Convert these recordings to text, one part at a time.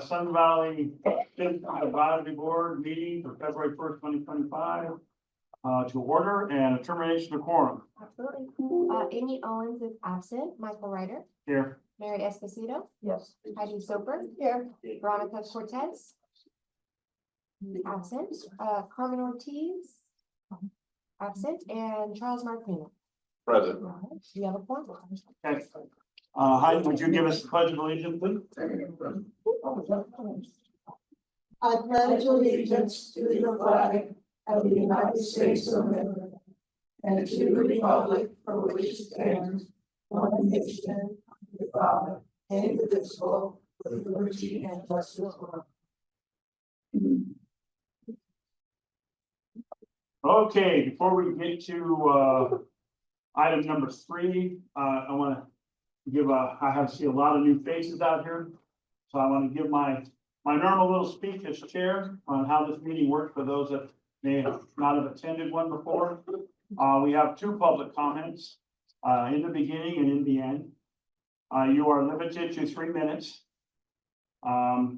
Sun Valley Citizen Advisory Board meeting for February 1st, 2025 to order, and a termination of quorum. Absolutely. Amy Owens is absent. Michael Ryder. Here. Mary Esposito. Yes. Heidi Soper. Here. Veronica Cortez. Absent. Carmen Ortiz. Absent. And Charles Martina. Present. You have a point. Okay. Heidi, would you give us the pledge of allegiance, please? I pledge allegiance to the flag of the United States of America and to the republic for which it stands, one nation, under God, indivisible, with liberty and justice for all. Okay, before we get to item number 3, I want to give I have see a lot of new faces out here, so I want to give my normal little speech as chair on how this meeting works for those that may not have attended one before. We have 2 public comments in the beginning and in the end. You are limited to 3 minutes. I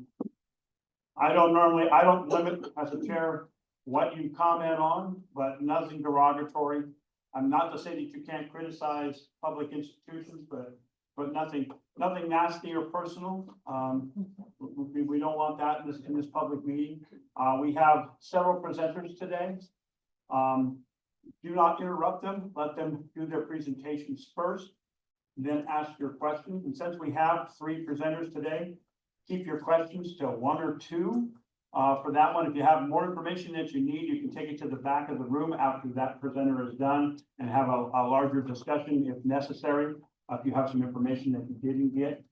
don't limit as a chair what you comment on, but nothing derogatory. I'm not to say that you can't criticize public institutions, but nothing nasty or personal. We don't want that in this public meeting. We have several presenters today. Do not interrupt them. Let them do their presentations first, then ask your questions. And since we have 3 presenters today, keep your questions to 1 or 2. For that one, if you have more information that you need, you can take it to the back of the room after that presenter is done and have a larger discussion if necessary. If you have some information that you didn't get,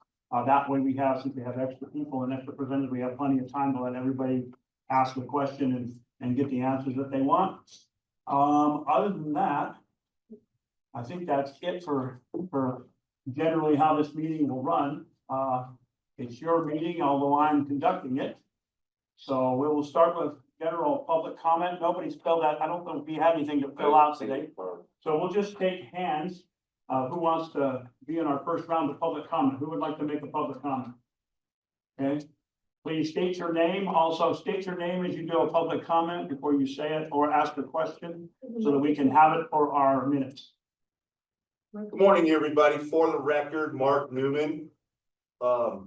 that way since we have extra people and extra presenters, we have plenty of time to let everybody ask a question and get the answers that they want. Other than that, I think that's it for generally how this meeting will run. It's your meeting, although I'm conducting it. So we will start with general public comment. Nobody's filled out. I don't know if we have anything to fill out today. So we'll just take hands. Who wants to be in our first round of public comment? Who would like to make a public comment? Okay, please state your name. Also state your name as you do a public comment before you say it or ask a question so that we can have it for our minutes. Good morning, everybody. For the record, Mark Newman. I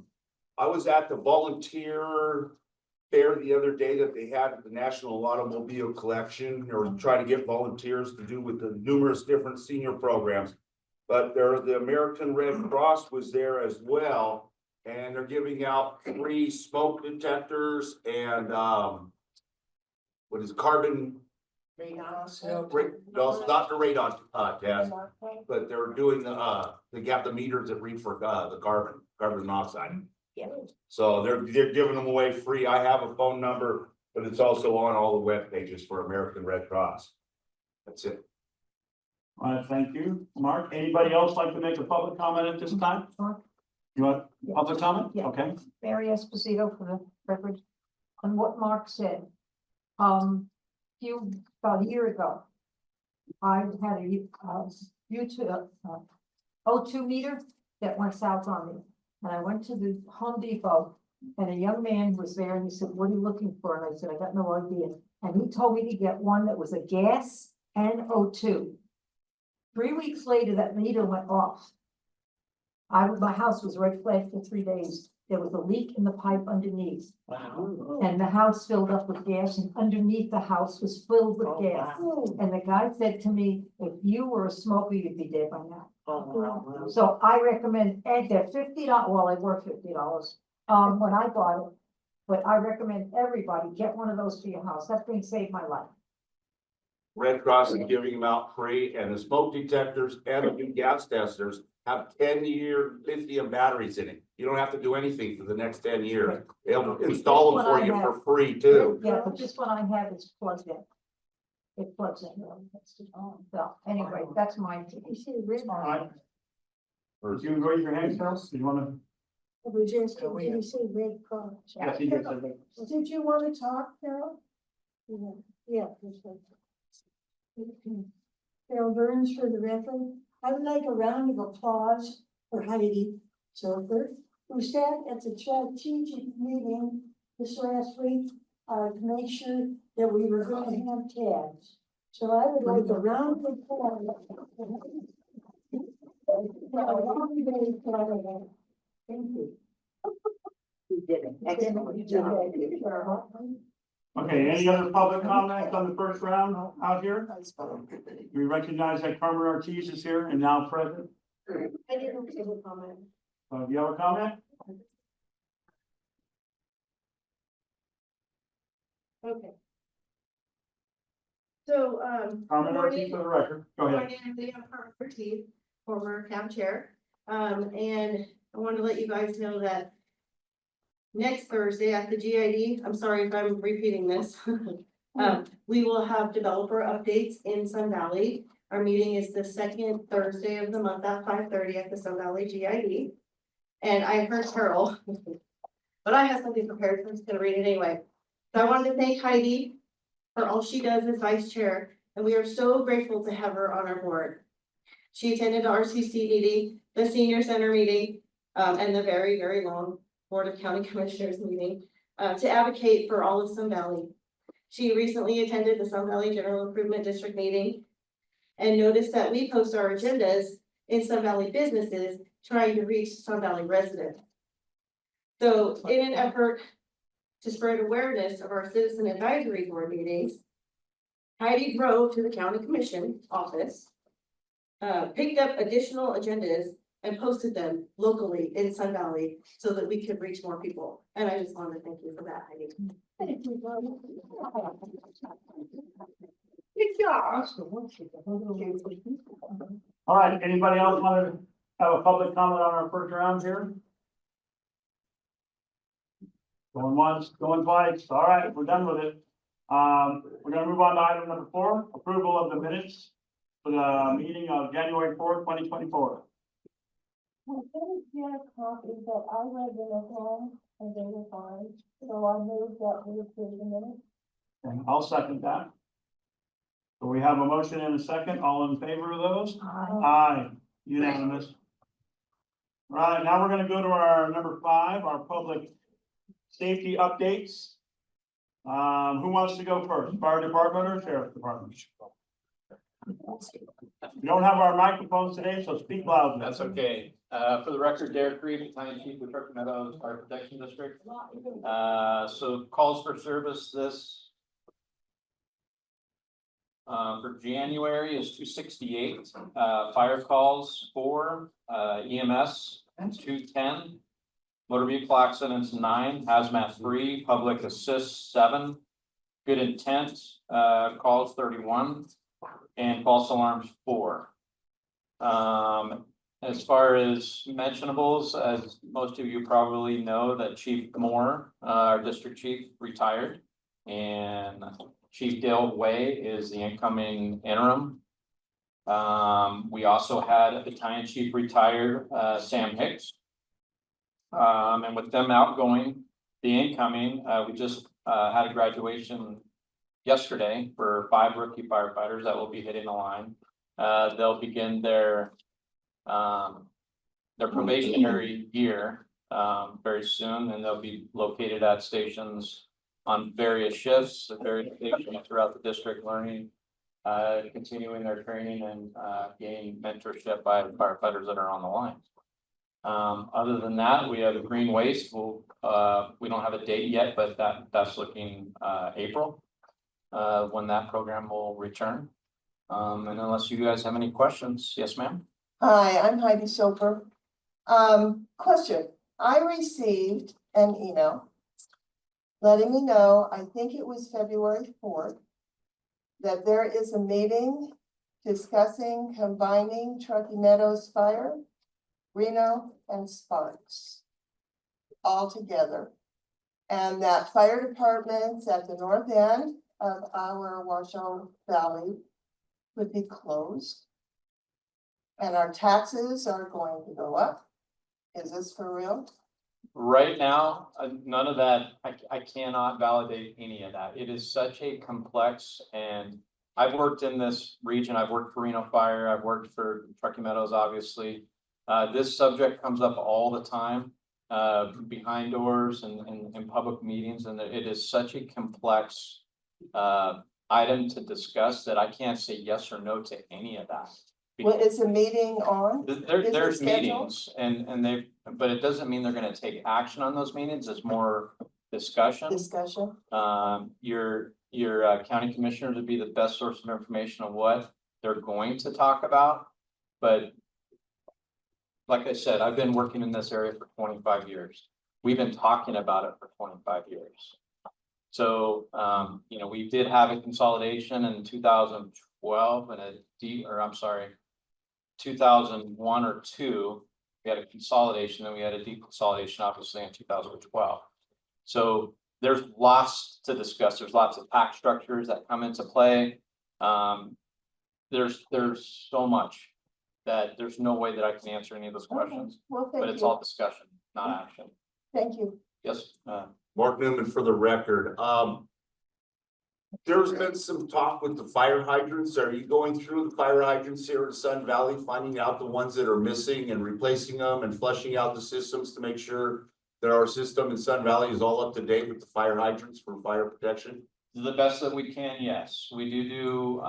was at the volunteer fair the other day that they had at the National Automobile Collection. They were trying to get volunteers to do with the numerous different senior programs. But the American Red Cross was there as well, and they're giving out free smoke detectors and what is carbon? No, it's not the radon test, but they're doing they got the meters that read for the carbon monoxide. Yeah. So they're giving them away free. I have a phone number, but it's also on all the web pages for American Red Cross. That's it. All right, thank you, Mark. Anybody else like to make a public comment at this time? You want public comment? Yeah. Okay. Mary Esposito for the record. On what Mark said. About a year ago, I had a O2 meter that went south on me. And I went to the Home Depot and a young man was there and he said, "What are you looking for?" And I said, "I got no idea." And he told me to get one that was a gas and O2. 3 weeks later, that meter went off. My house was red flagged for 3 days. There was a leak in the pipe underneath. Wow. And the house filled up with gas and underneath the house was filled with gas. And the guy said to me, "If you were a smoker, you'd be dead by now." So I recommend, and they're $50, well, they were $50, when I bought it. But I recommend everybody get one of those for your house. That thing saved my life. Red Cross is giving them out free, and the smoke detectors and the new gas testers have 10-year lithium batteries in it. You don't have to do anything for the next 10 years. They'll install them for you for free too. Yeah, but this one I have is plugged in. It plugs in. So anyway, that's mine. You see the red All right. Or do you raise your hand, Charles? Do you want to? We just, can you say Red Cross? Yes, he did say that. Did you want to talk, Carol? Yeah. Carol Burns for the record. I would like a round of applause for Heidi Soper who sat at the strategic meeting this last week, to make sure that we were gonna have tabs. So I would like a round of applause. Thank you. You did an excellent job. Okay, any other public comments on the first round out here? We recognize that Carmen Ortiz is here and now present. I didn't give a comment. Do you have a comment? Okay. So, Carmen Ortiz for the record. Go ahead. I'm Carmen Ortiz, former CAB chair. And I want to let you guys know that next Thursday at the GID, I'm sorry if I'm repeating this. We will have developer updates in Sun Valley. Our meeting is the second Thursday of the month at 5:30 at the Sun Valley GID. And I heard Carol, but I have something prepared, so I'm just gonna read it anyway. So I wanted to thank Heidi for all she does as vice chair, and we are so grateful to have her on our board. She attended the RCC meeting, the senior center meeting, and the very, very long Board of County Commissioners meeting, to advocate for all of Sun Valley. She recently attended the Sun Valley General Improvement District meeting and noticed that we post our agendas in Sun Valley businesses trying to reach Sun Valley residents. So in an effort to spread awareness of our citizen advisory board meetings, Heidi drove to the county commission office, picked up additional agendas and posted them locally in Sun Valley so that we could reach more people. And I just wanted to thank you for that, Heidi. Good job. All right, anybody else want to have a public comment on our first round here? Going once, going twice. All right, we're done with it. We're gonna move on to item number 4, approval of the minutes for the meeting of January 4th, 2024. I finished your copies that I read them at home and they were fine, so I moved that we approve the minutes. And I'll second that. So we have a motion and a second. All in favor of those? Aye, unanimous. All right, now we're gonna go to our number 5, our public safety updates. Who wants to go first? Fire department or sheriff's department? We don't have our microphones today, so speak loudly. That's okay. For the record, Derek Reed, County Chief with Roku Meadows Fire Protection District. So calls for service this for January is 268, fire calls 4, EMS 210, motor vehicle accidents 9, hazmat 3, public assist 7, good intent calls 31, and false alarms 4. As far as mentionables, as most of you probably know, that Chief Moore, our district chief, retired, and Chief Dale Way is the incoming interim. We also had a battalion chief retired, Sam Hicks. And with them outgoing, the incoming, we just had a graduation yesterday for 5 rookie firefighters that will be hitting the line. They'll begin their probationary year very soon, and they'll be located at stations on various shifts at various stations throughout the district, learning, continuing their training and gaining mentorship by firefighters that are on the line. Other than that, we have a green waste. We don't have a date yet, but that's looking April when that program will return. And unless you guys have any questions, yes, ma'am. Hi, I'm Heidi Soper. Question, I received an email letting me know, I think it was February 4th, that there is a meeting discussing combining Truckee Meadows Fire, Reno, and Sparks all together. And that fire departments at the north end of our Washoe Valley would be closed. And our taxes are going to go up. Is this for real? Right now, none of that, I cannot validate any of that. It is such a complex, and I've worked in this region. I've worked for Reno Fire. I've worked for Truckee Meadows, obviously. This subject comes up all the time. behind doors and in public meetings, and it is such a complex item to discuss that I can't say yes or no to any of that. What is the meeting on? Is it There's scheduled? meetings and they, but it doesn't mean they're gonna take action on those meetings. It's more discussion. Discussion? Your county commissioners would be the best source of information on what they're going to talk about. But like I said, I've been working in this area for 25 years. We've been talking about it for 25 years. So, you know, we did have a consolidation in 2012 and I'm sorry, 2001 or 2, we had a consolidation, then we had a deconsolidation, obviously in 2012. So there's lots to discuss. There's lots of tax structures that come into play. There's so much that there's no way that I can answer any of those questions, Well, but thank it's you. all discussion, not action. Thank you. Yes, Mark Newman for the record, there's been some talk with the fire hydrants. Are you going through the fire hydrants here in Sun Valley, finding out the ones that are missing and replacing them and flushing out the systems to make sure that our system in Sun Valley is all up to date with the fire hydrants for fire protection? to the best that we can, yes. We do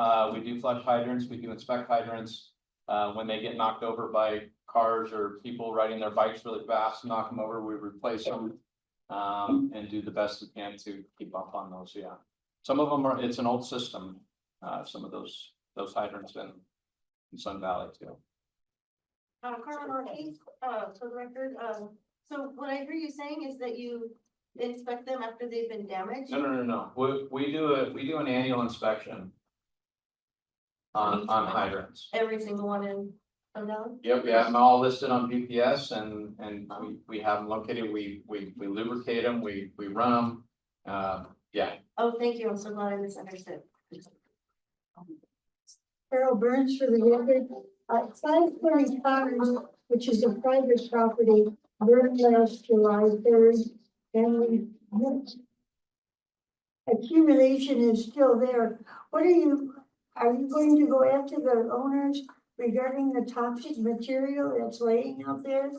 flush hydrants, we do inspect hydrants. When they get knocked over by cars or people riding their bikes really fast, knock them over, we replace them. And do the best we can to keep up on those, yeah. Some of them it's an old system, some of those hydrants in Sun Valley too. Carmen Ortiz, for the record, so what I hear you saying is that you inspect them after they've been damaged? No. We do an annual inspection. On hydrants. Every single one in Sundown? Yep, we have them all listed on GPS and we have them located, we lubricate them, we run them. Yeah, Oh, thank you, I'm so glad I misunderstood. Carol Burns for the record. 520 Connors, which is a private property, burned last July 3rd, and accumulation is still there. Are you going to go after the owners regarding the toxic material that's laying out there?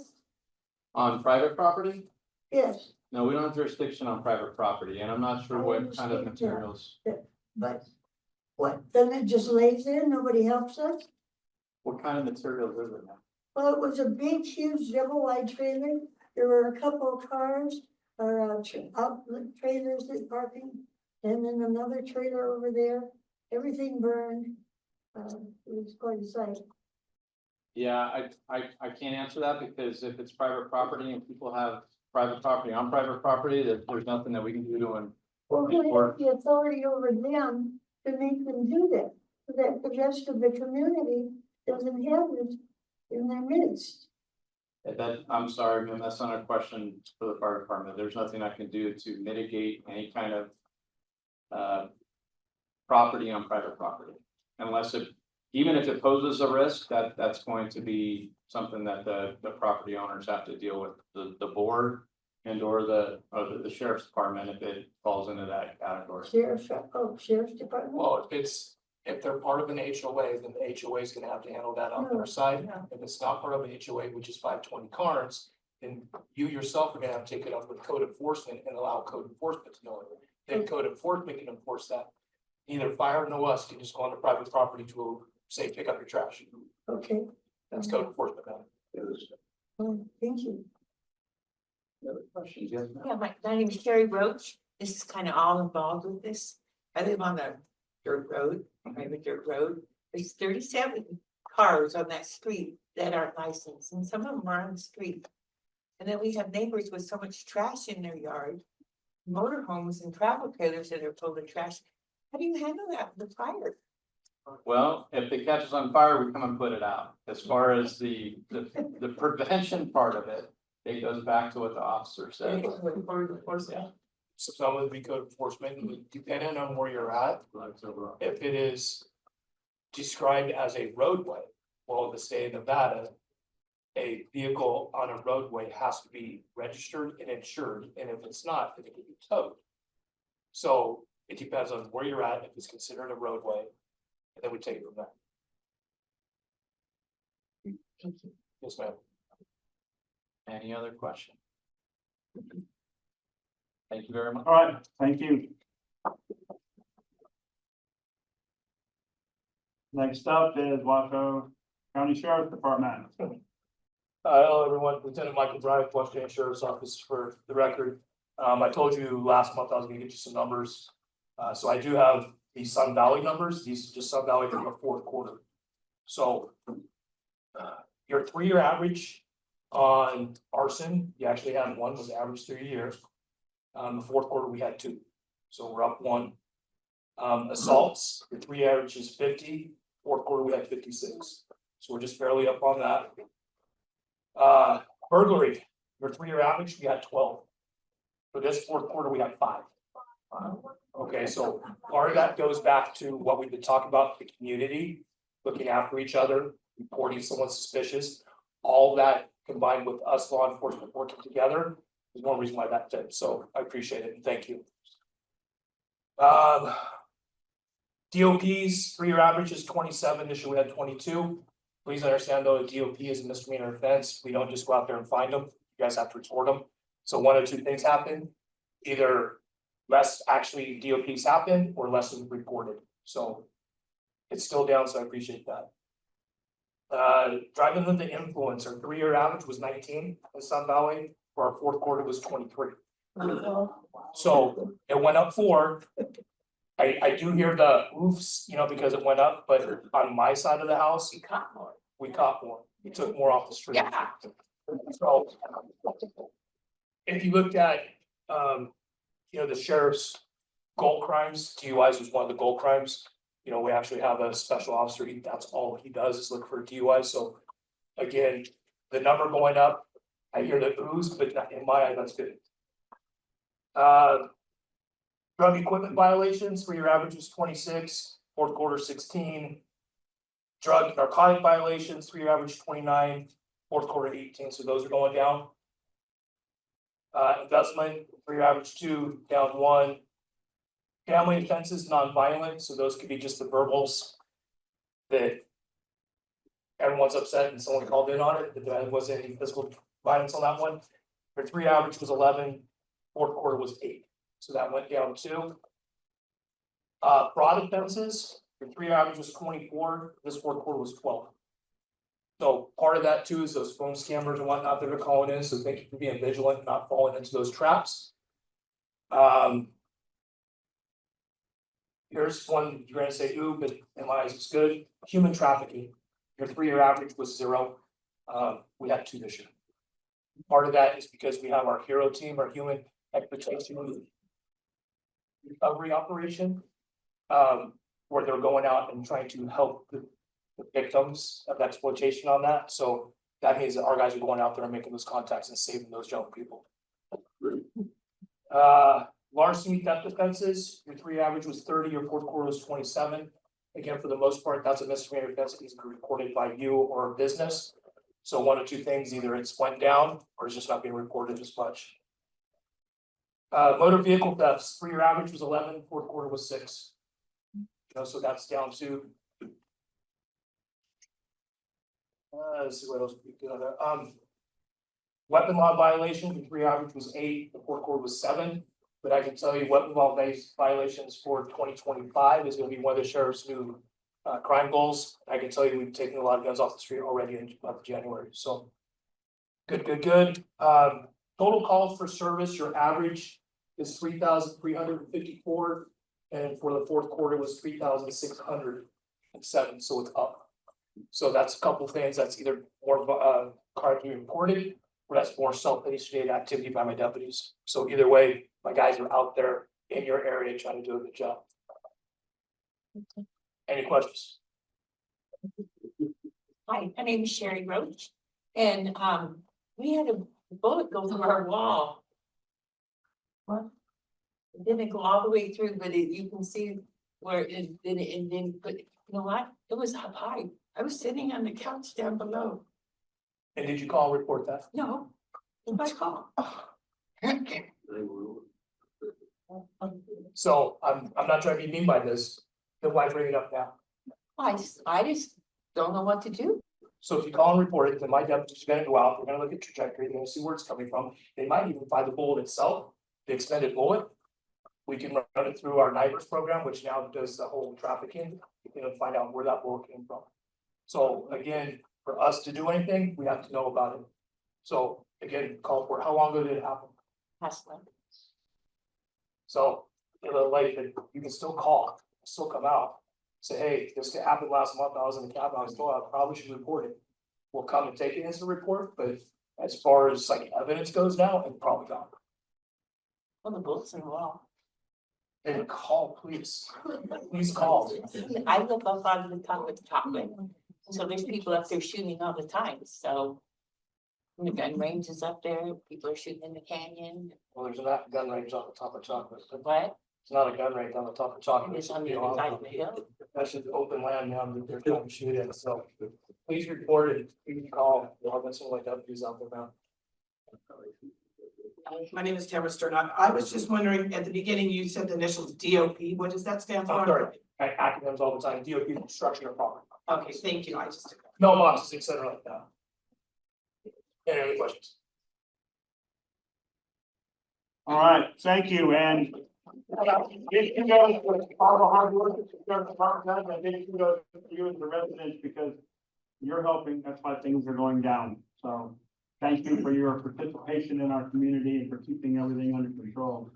on private property? Yes, No, we don't have jurisdiction on private property and I'm not sure I what kind of understand that. materials, but what, then it just lays there, nobody helps us? what kind of materials is it now? Well, it was a big, huge double wide trailer. There were a couple of cars or outlet trailers that parking. And then another trailer over there. Everything burned. It was quite a sight. Yeah, I can't answer that because if it's private property and people have private property on private property, there's nothing that we can do to them. Well, we have the authority over them to make them do that, so that the rest of the community doesn't have it in their midst. I'm sorry, ma'am, that's not a question for the fire department. There's nothing I can do to mitigate any kind of property on private property. Unless even if it poses a risk, that's going to be something that the property owners have to deal with, the board and or the sheriff's department if it falls into that category. Sheriff's Department? Well, if they're part of an HOA, then the HOA is gonna have to handle that on their side. Yeah. If it's not part of an HOA, which is 520 Carnes, then you yourself are gonna have to take it up with code enforcement and allow code enforcement to know it. Then code enforcement can enforce that. Neither fire nor us can just go onto private property to say, pick up your trash. Okay, That's code enforcement now. thank you. Other questions? Yes, ma'am? Yeah, my name is Carrie Roach. This is kind of all involved with this. I live on a dirt road, private dirt road. There's 37 cars on that street that aren't licensed, and some of them are on the street. And then we have neighbors with so much trash in their yard, motorhomes and travel trailers that are full of trash. How do you handle that with the fire? Well, if it catches on fire, we come and put it out. As far as the prevention part of it, it goes back to what the officer said. So some would be code enforcement, depending on where you're at. If it is described as a roadway, well, in the state of Nevada, a vehicle on a roadway has to be registered and insured, and if it's not, then it can be towed. So it depends on where you're at, if it's considered a roadway, and then we take it from there. Yes, ma'am. Any other question? Thank you very much. All right, thank you. Next up is Washoe County Sheriff's Department. Hello, everyone. Lieutenant Michael Drive, Washington Sheriff's Office for the record. I told you last month I was gonna get you some numbers. So I do have the Sun Valley numbers. These are just Sun Valley for the fourth quarter. So your 3-year average on arson, you actually had one, was average 3 years. The fourth quarter, we had 2, so we're up 1. Assaults, your 3 average is 50, fourth quarter, we had 56, so we're just barely up on that. Burglary, your 3-year average, we had 12. For this fourth quarter, we had 5. Okay, so part of that goes back to what we've been talking about, the community, looking after each other, reporting someone suspicious. All that combined with us law enforcement working together is one reason why that did, so I appreciate it and thank you. DOP's 3-year average is 27, this year we had 22. Please understand though, a DOP is a misdemeanor offense, we don't just go out there and find them, you guys have to report them. So one of 2 things happen, either less actually DOPs happen or less is reported, so it's still down, so I appreciate that. Driving under the influence, our 3-year average was 19 in Sun Valley, for our fourth quarter was 23. So it went up 4. I do hear the oofs, you know, because it went up, but on my side of the house, You caught more. we caught more, we took more off the street. Yeah. So. If you looked at, you know, the sheriff's goal crimes, DUIs was one of the goal crimes. You know, we actually have a special officer, that's all he does is look for DUI, so. Again, the number going up, I hear the ooze, but in my eye, that's good. Drug equipment violations, 3-year average was 26, fourth quarter 16. Drug narcotic violations, 3-year average 29, fourth quarter 18, so those are going down. Investment, 3-year average 2, down 1. Family offenses, non-violent, so those could be just the verbals. That. Everyone's upset and someone called in on it, but there wasn't any physical violence on that one. Your 3 average was 11, fourth quarter was 8, so that went down 2. Fraud offenses, your 3 average was 24, this fourth quarter was 12. So part of that too is those phone scammers and whatnot that are calling in, so thank you for being vigilant, not falling into those traps. Here's one you're gonna say, ooh, but in my eyes it's good. Human trafficking, your 3-year average was 0. We had 2 this year. Part of that is because we have our hero team, our human exploitation recovery operation. Where they're going out and trying to help the victims of exploitation on that, so that means that our guys are going out there and making those contacts and saving those young people. Larceny theft offenses, your 3 average was 30, your fourth quarter was 27. Again, for the most part, that's a misdemeanor offense that needs to be reported by you or a business. So one of 2 things, either it's went down or it's just not being reported as much. Motor vehicle thefts, 3-year average was 11, fourth quarter was 6. You know, so that's down to. Let's see what else we got there. Weapon law violations, the 3 average was 8, the fourth quarter was 7. But I can tell you weapon law based violations for 2025 is going to be one of the sheriff's new crime goals. I can tell you we've taken a lot of guns off the street already in January. So good. Total calls for service, your average is 3,354, and for the fourth quarter was 3,607. So it's up. So that's a couple things. That's either more crime being reported, or that's more self-initiated activity by my deputies. So either way, my guys are out there in your area trying to do a good job. Any questions? Hi, my name is Sherry Roach, and we had a bullet go through our wall. What? It didn't go all the way through, but you can see where it didn't, but you know what? It was up high. I was sitting on the couch down below. And did you call and report that? No, it's my call. So I'm not trying to be mean by this, then why bring it up now? I just don't know what to do. So if you call and report it, then my deputy's gonna go out, they're gonna look at trajectory, they're gonna see where it's coming from. They might even find the bullet itself, the expended bullet. We can run it through our neighbors program, which now does the whole trafficking, find out where that bullet came from. So again, for us to do anything, we have to know about it. So again, call for, how long ago did it happen? Last month. So, like, you can still call, still come out, say, hey, this happened last month, I was in the cab, I was told I probably should report it. We'll come and take it as a report, but as far as like evidence goes now, it's probably gone. Well, the bullets in the wall. Then call, please, please call. I live up on the top of the chocolate, so there's people up there shooting all the time, so. The gun range is up there, people are shooting in the canyon, Well, there's not gun range on the top of chocolate, but what? it's not a gun range on the top of chocolate. It's on the other side of the hill. That's just open land now that they're trying to shoot in, so please report it, please call, we'll have some like deputies out there now. My name is Tamara Stern. I was just wondering, at the beginning, you said the initials DOP. What does that stand for? I'm sorry, I acronyms all the time, DOP, construction or property. Okay, thank you. I just. No boxes, et cetera like that. Any questions? All right, thank you, and big kudos for all the hard work that you've done for Department, and big kudos to you and the residents, because you're helping, that's why things are going down. So thank you for your participation in our community and for keeping everything under control.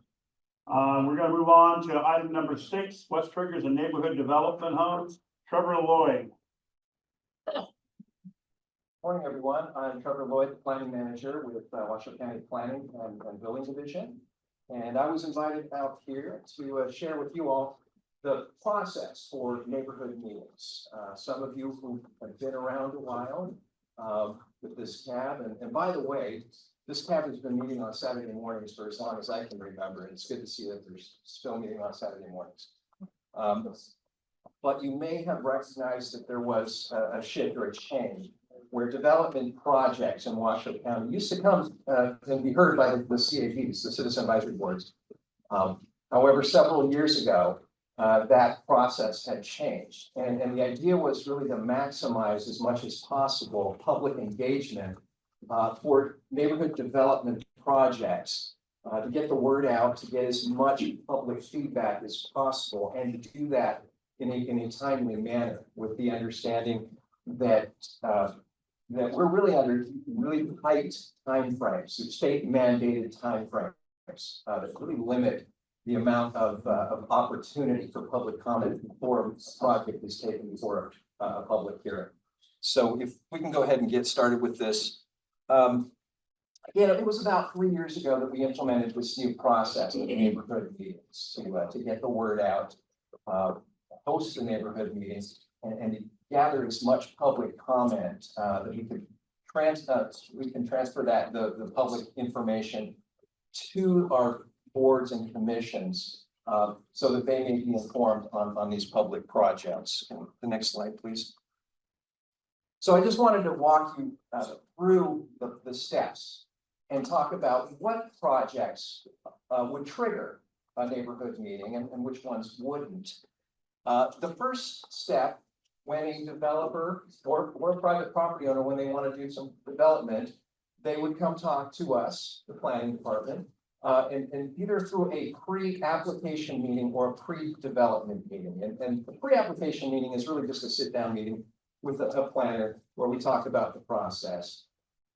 We're gonna move on to item number 6, West Triggers and Neighborhood Development Homes. Trevor Lloyd. Morning, everyone. I'm Trevor Lloyd, Planning Manager with Washoe County Planning and Building Division. And I was invited out here to share with you all the process for neighborhood meetings. Some of you who have been around a while with this cab, and by the way, this cab has been meeting on Saturday mornings for as long as I can remember. And it's good to see that there's still meeting on Saturday mornings. But you may have recognized that there was a shift or a change where development projects in Washoe County used to come and be heard by the CABs, the Citizen Advisory Boards. However, several years ago, that process had changed. And the idea was really to maximize as much as possible public engagement for neighborhood development projects, to get the word out, to get as much public feedback as possible, and to do that in a timely manner, with the understanding that that we're really under really tight timeframes, state mandated timeframes that really limit the amount of opportunity for public comment before a project is taken before a public hearing. So if we can go ahead and get started with this. It was about 3 years ago that we implemented this new process in neighborhood meetings to get the word out, host the neighborhood meetings, and gather as much public comment that we can transfer that the public information to our boards and commissions so that they may be informed on these public projects. The next slide, please. So I just wanted to walk you through the steps and talk about what projects would trigger a neighborhood meeting and which ones wouldn't. The first step, when a developer or a private property owner, when they want to do some development, they would come talk to us, the planning department, and either through a pre-application meeting or a pre-development meeting. And the pre-application meeting is really just a sit-down meeting with a planner where we talk about the process.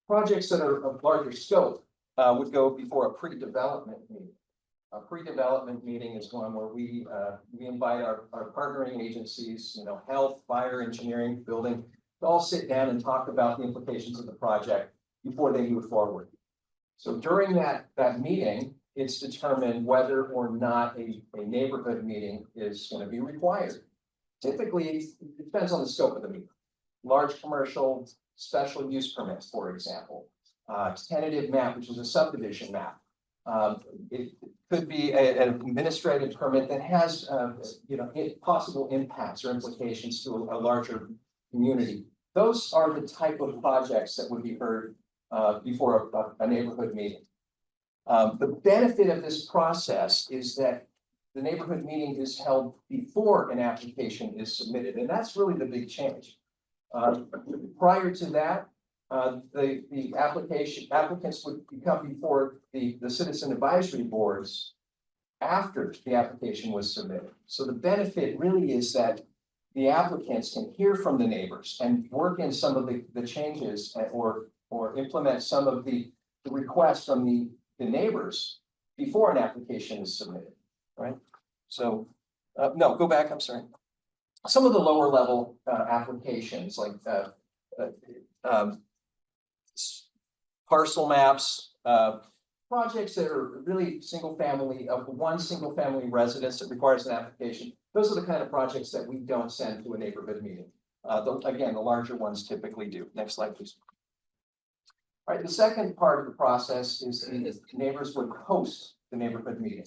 Projects that are of larger scope would go before a pre-development meeting. A pre-development meeting is one where we invite our partnering agencies, health, fire, engineering, building, to all sit down and talk about the implications of the project before they move forward. So during that meeting, it's determined whether or not a neighborhood meeting is going to be required. Typically, it depends on the scope of the meeting. Large commercial, special use permits, for example, tentative map, which is a subdivision map. It could be an administrative permit that has, possible impacts or implications to a larger community. Those are the type of projects that would be heard before a neighborhood meeting. The benefit of this process is that the neighborhood meeting is held before an application is submitted, and that's really the big change. Prior to that, the applicants would come before the citizen advisory boards after the application was submitted. So the benefit really is that the applicants can hear from the neighbors and work in some of the changes or implement some of the requests from the neighbors before an application is submitted, right? So, no, go back, I'm sorry. Some of the lower level applications like parcel maps, projects that are really single family, of one single family residence that requires an application. Those are the kind of projects that we don't send to a neighborhood meeting. Again, the larger ones typically do. Next slide, please. All right, the second part of the process is the neighbors would host the neighborhood meeting.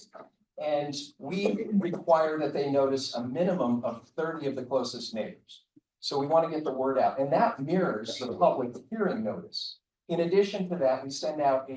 And we require that they notice a minimum of 30 of the closest neighbors. So we want to get the word out, and that mirrors the public hearing notice. In addition to that, we send out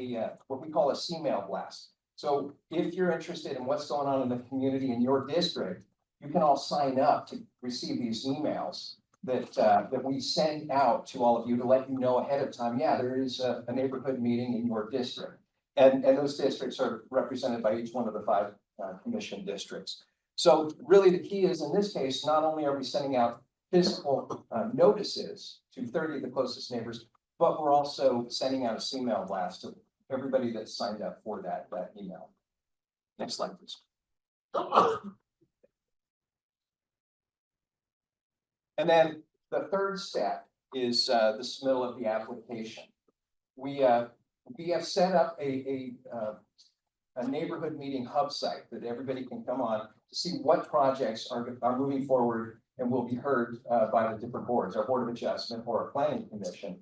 what we call a C-mail blast. So if you're interested in what's going on in the community in your district, you can all sign up to receive these emails that we send out to all of you to let you know ahead of time. Yeah, there is a neighborhood meeting in your district, and those districts are represented by each one of the 5 commission districts. So really, the key is in this case, not only are we sending out physical notices to 30 of the closest neighbors, but we're also sending out a C-mail blast to everybody that signed up for that email. Next slide, please. And then the third step is the submittal of the application. We have set up a neighborhood meeting hub site that everybody can come on to see what projects are moving forward and will be heard by the different boards, our Board of Adjustment or our Planning Commission.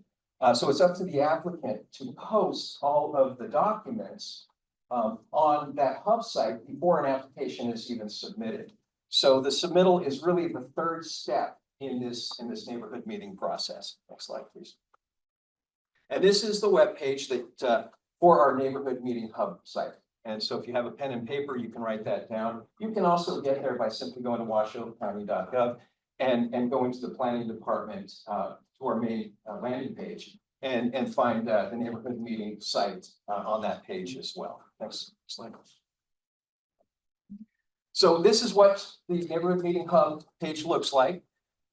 So it's up to the applicant to post all of the documents on that hub site before an application is even submitted. So the submittal is really the third step in this neighborhood meeting process. Next slide, please. And this is the web page that for our neighborhood meeting hub site. And so if you have a pen and paper, you can write that down. You can also get there by simply going to washoecounty.gov and going to the planning department to our main landing page and find the neighborhood meeting site on that page as well. Next slide. So this is what the neighborhood meeting hub page looks like.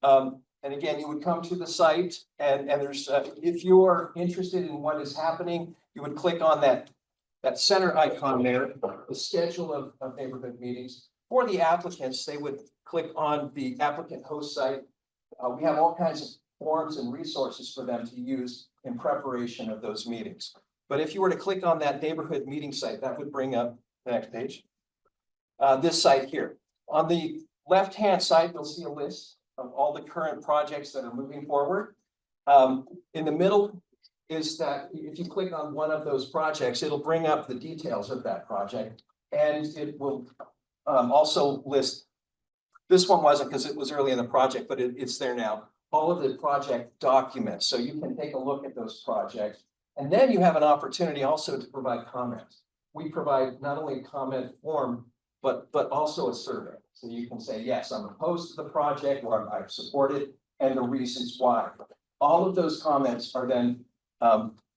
And again, you would come to the site and there's, if you're interested in what is happening, you would click on that center icon there, the schedule of neighborhood meetings. For the applicants, they would click on the applicant host site. We have all kinds of forms and resources for them to use in preparation of those meetings. But if you were to click on that neighborhood meeting site, that would bring up the next page. This site here. On the left-hand side, you'll see a list of all the current projects that are moving forward. In the middle is that if you click on one of those projects, it'll bring up the details of that project. And it will also list, this one wasn't because it was early in the project, but it's there now. All of the project documents. So you can take a look at those projects. And then you have an opportunity also to provide comments. We provide not only a comment form, but also a survey. So you can say, yes, I'm opposed to the project or I support it and the reasons why. All of those comments are then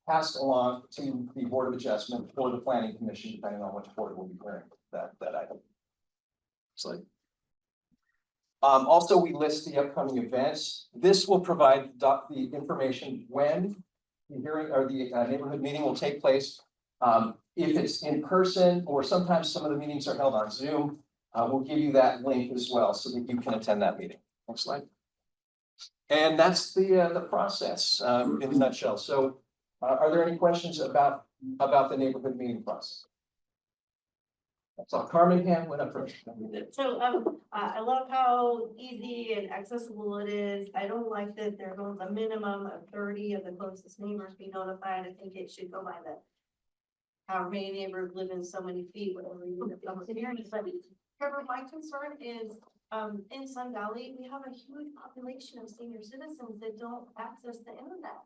passed along to the Board of Adjustment or the Planning Commission, depending on which board will be hearing that item. So, also, we list the upcoming events. This will provide the information when the hearing or the neighborhood meeting will take place. If it's in person, or sometimes some of the meetings are held on Zoom, we'll give you that link as well so that you can attend that meeting. Next slide. And that's the process in a nutshell. So are there any questions about the neighborhood meeting process? That's all. Carmen hand went up first. So I love how easy and accessible it is. I don't like that there's a minimum of 30 of the closest neighbors be notified. I think it should go by the how many neighbors live in so many feet, whatever you need. But Trevor, my concern is in Sun Valley, we have a huge population of senior citizens that don't access the internet.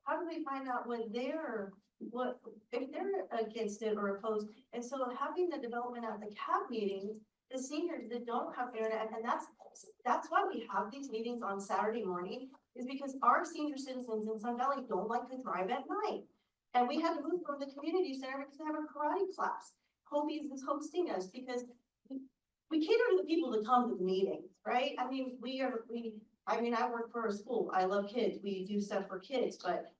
How do we find out if they're against it or opposed? And so having the development at the CAB meetings, the seniors that don't have internet, and that's why we have these meetings on Saturday morning, is because our senior citizens in Sun Valley don't like to drive at night. And we had to move from the community center because they have a karate class. Hopies is hosting us because we cater to the people that come to the meetings, right? I mean, I work for a school. I love kids. We do stuff for kids, but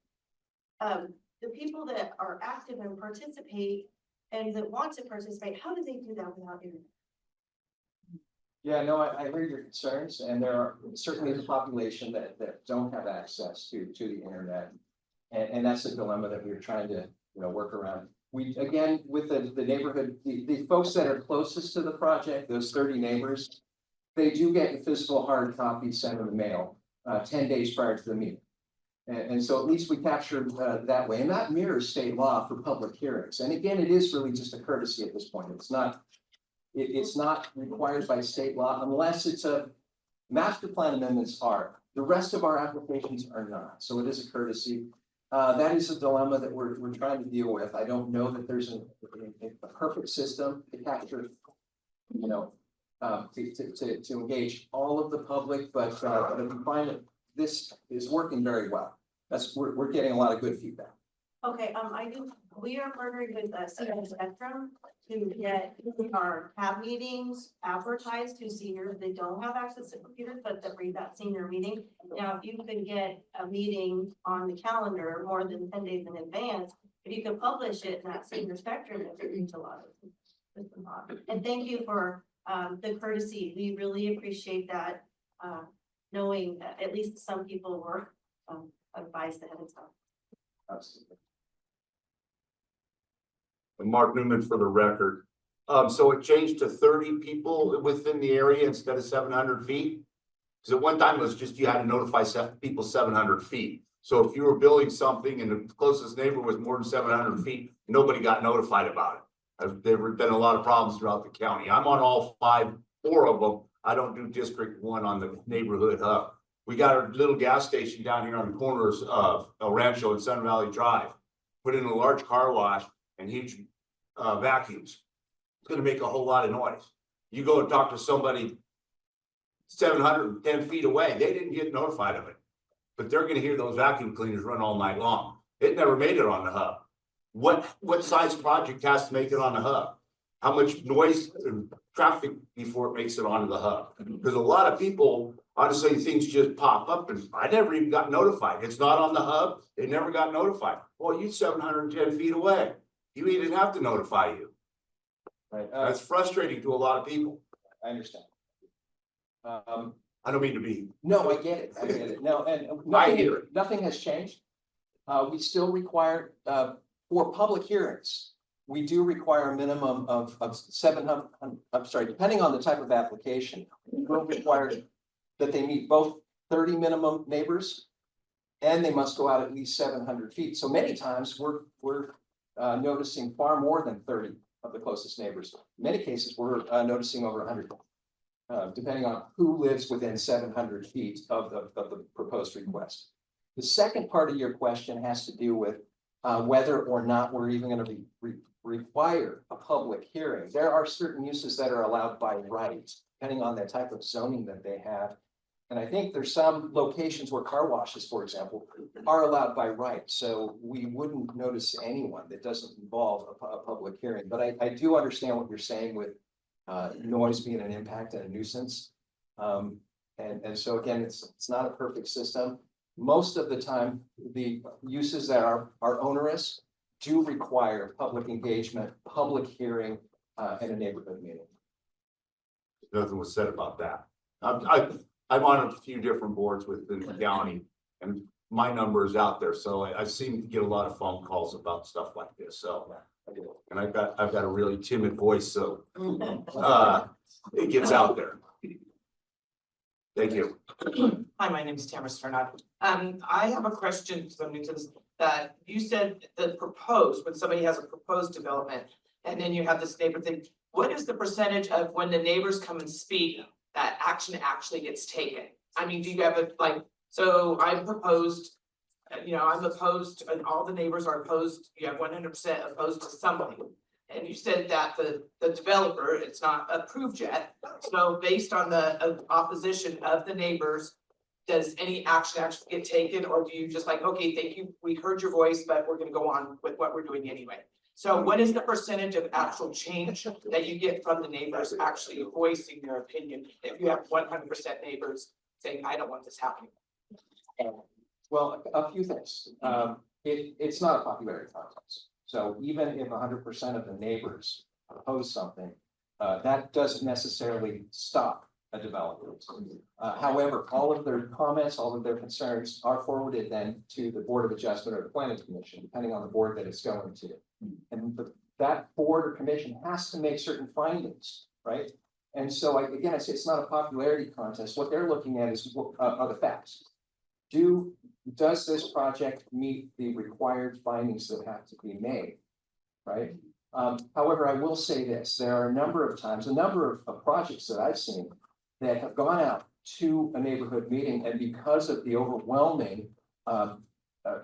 the people that are active and participate and that want to participate, how do they do that without internet? Yeah, no, I hear your concerns, and there are certainly the population that don't have access to the internet. And that's a dilemma that we're trying to, work around. We, again, with the neighborhood, the folks that are closest to the project, those 30 neighbors, they do get a physical hard copy sent in the mail 10 days prior to the meeting. And so at least we captured that way, and that mirrors state law for public hearings. And again, it is really just a courtesy at this point. It's not required by state law unless it's a master plan amendments are. The rest of our applications are not. So it is a courtesy. That is a dilemma that we're trying to deal with. I don't know that there's a perfect system to capture, to engage all of the public, but we find that this is working very well. We're getting a lot of good feedback. Okay, we are partnering with Senior Spectrum to get our CAB meetings advertised to seniors that don't have access to computers, but that read that senior meeting. Now, if you could get a meeting on the calendar more than 10 days in advance, if you could publish it in that Senior Spectrum, it would reach a lot of. And thank you for the courtesy. We really appreciate that, knowing that at least some people were advised ahead of time. Absolutely. Mark Newman for the record. So it changed to 30 people within the area instead of 700 feet? Because at one time it was just you had to notify people 700 feet. So if you were building something and the closest neighbor was more than 700 feet, nobody got notified about it. There have been a lot of problems throughout the county. I'm on all 4 of them. I don't do District 1 on the neighborhood hub. We got a little gas station down here on the corners of El Rancho and Sun Valley Drive. Put in a large car wash and huge vacuums. It's going to make a whole lot of noise. You go and talk to somebody 710 feet away, they didn't get notified of it, but they're going to hear those vacuum cleaners run all night long. It never made it on the hub. What size project has to make it on the hub? How much noise and traffic before it makes it onto the hub? Because a lot of people, honestly, things just pop up and I never even got notified. It's not on the hub. They never got notified. Well, you're 710 feet away. You didn't have to notify you. Right. That's frustrating to a lot of people. I understand. I don't mean to be. No, I get it. No, and I hear it. Nothing has changed. We still require, for public hearings, we do require a minimum of 700, I'm sorry, depending on the type of application, we will require that they meet both 30 minimum neighbors and they must go out at least 700 feet. So many times we're noticing far more than 30 of the closest neighbors. In many cases, we're noticing over 100, depending on who lives within 700 feet of the proposed request. The second part of your question has to do with whether or not we're even going to require a public hearing. There are certain uses that are allowed by right, depending on the type of zoning that they have. And I think there's some locations where car washes, for example, are allowed by right. So we wouldn't notice anyone that doesn't involve a public hearing. But I do understand what you're saying with noise being an impact and a nuisance. And so again, it's not a perfect system. Most of the time, the uses that are onerous do require public engagement, public hearing, and a neighborhood meeting. Nothing was said about that. I'm on a few different boards within the county and my number is out there. So I seem to get a lot of phone calls about stuff like this. So, and I've got a really timid voice. So it gets out there. Thank you. Hi, my name is Tamara Sternad. I have a question something to this, that you said the proposed, when somebody has a proposed development, and then you have this neighbor thing, what is the percentage of when the neighbors come and speak that action actually gets taken? I mean, do you have so I'm proposed, I'm opposed and all the neighbors are opposed, you have 100% opposed to somebody. And you said that the developer, it's not approved yet. So based on the opposition of the neighbors, does any action actually get taken, or do you just like, okay, thank you, we heard your voice, but we're gonna go on with what we're doing anyway? So what is the percentage of actual change that you get from the neighbors actually voicing their opinion? If you have 100% neighbors saying, I don't want this happening. Well, a few things. It's not a popularity contest. So even if 100% of the neighbors oppose something, that doesn't necessarily stop a developer. However, all of their comments, all of their concerns are forwarded then to the Board of Adjustment or the Planning Commission, depending on the board that it's going to. And that board or commission has to make certain findings, right? And so again, I say it's not a popularity contest. What they're looking at is are the facts. Does this project meet the required findings that have to be made, right? However, I will say this, there are a number of times, a number of projects that I've seen that have gone out to a neighborhood meeting, and because of the overwhelming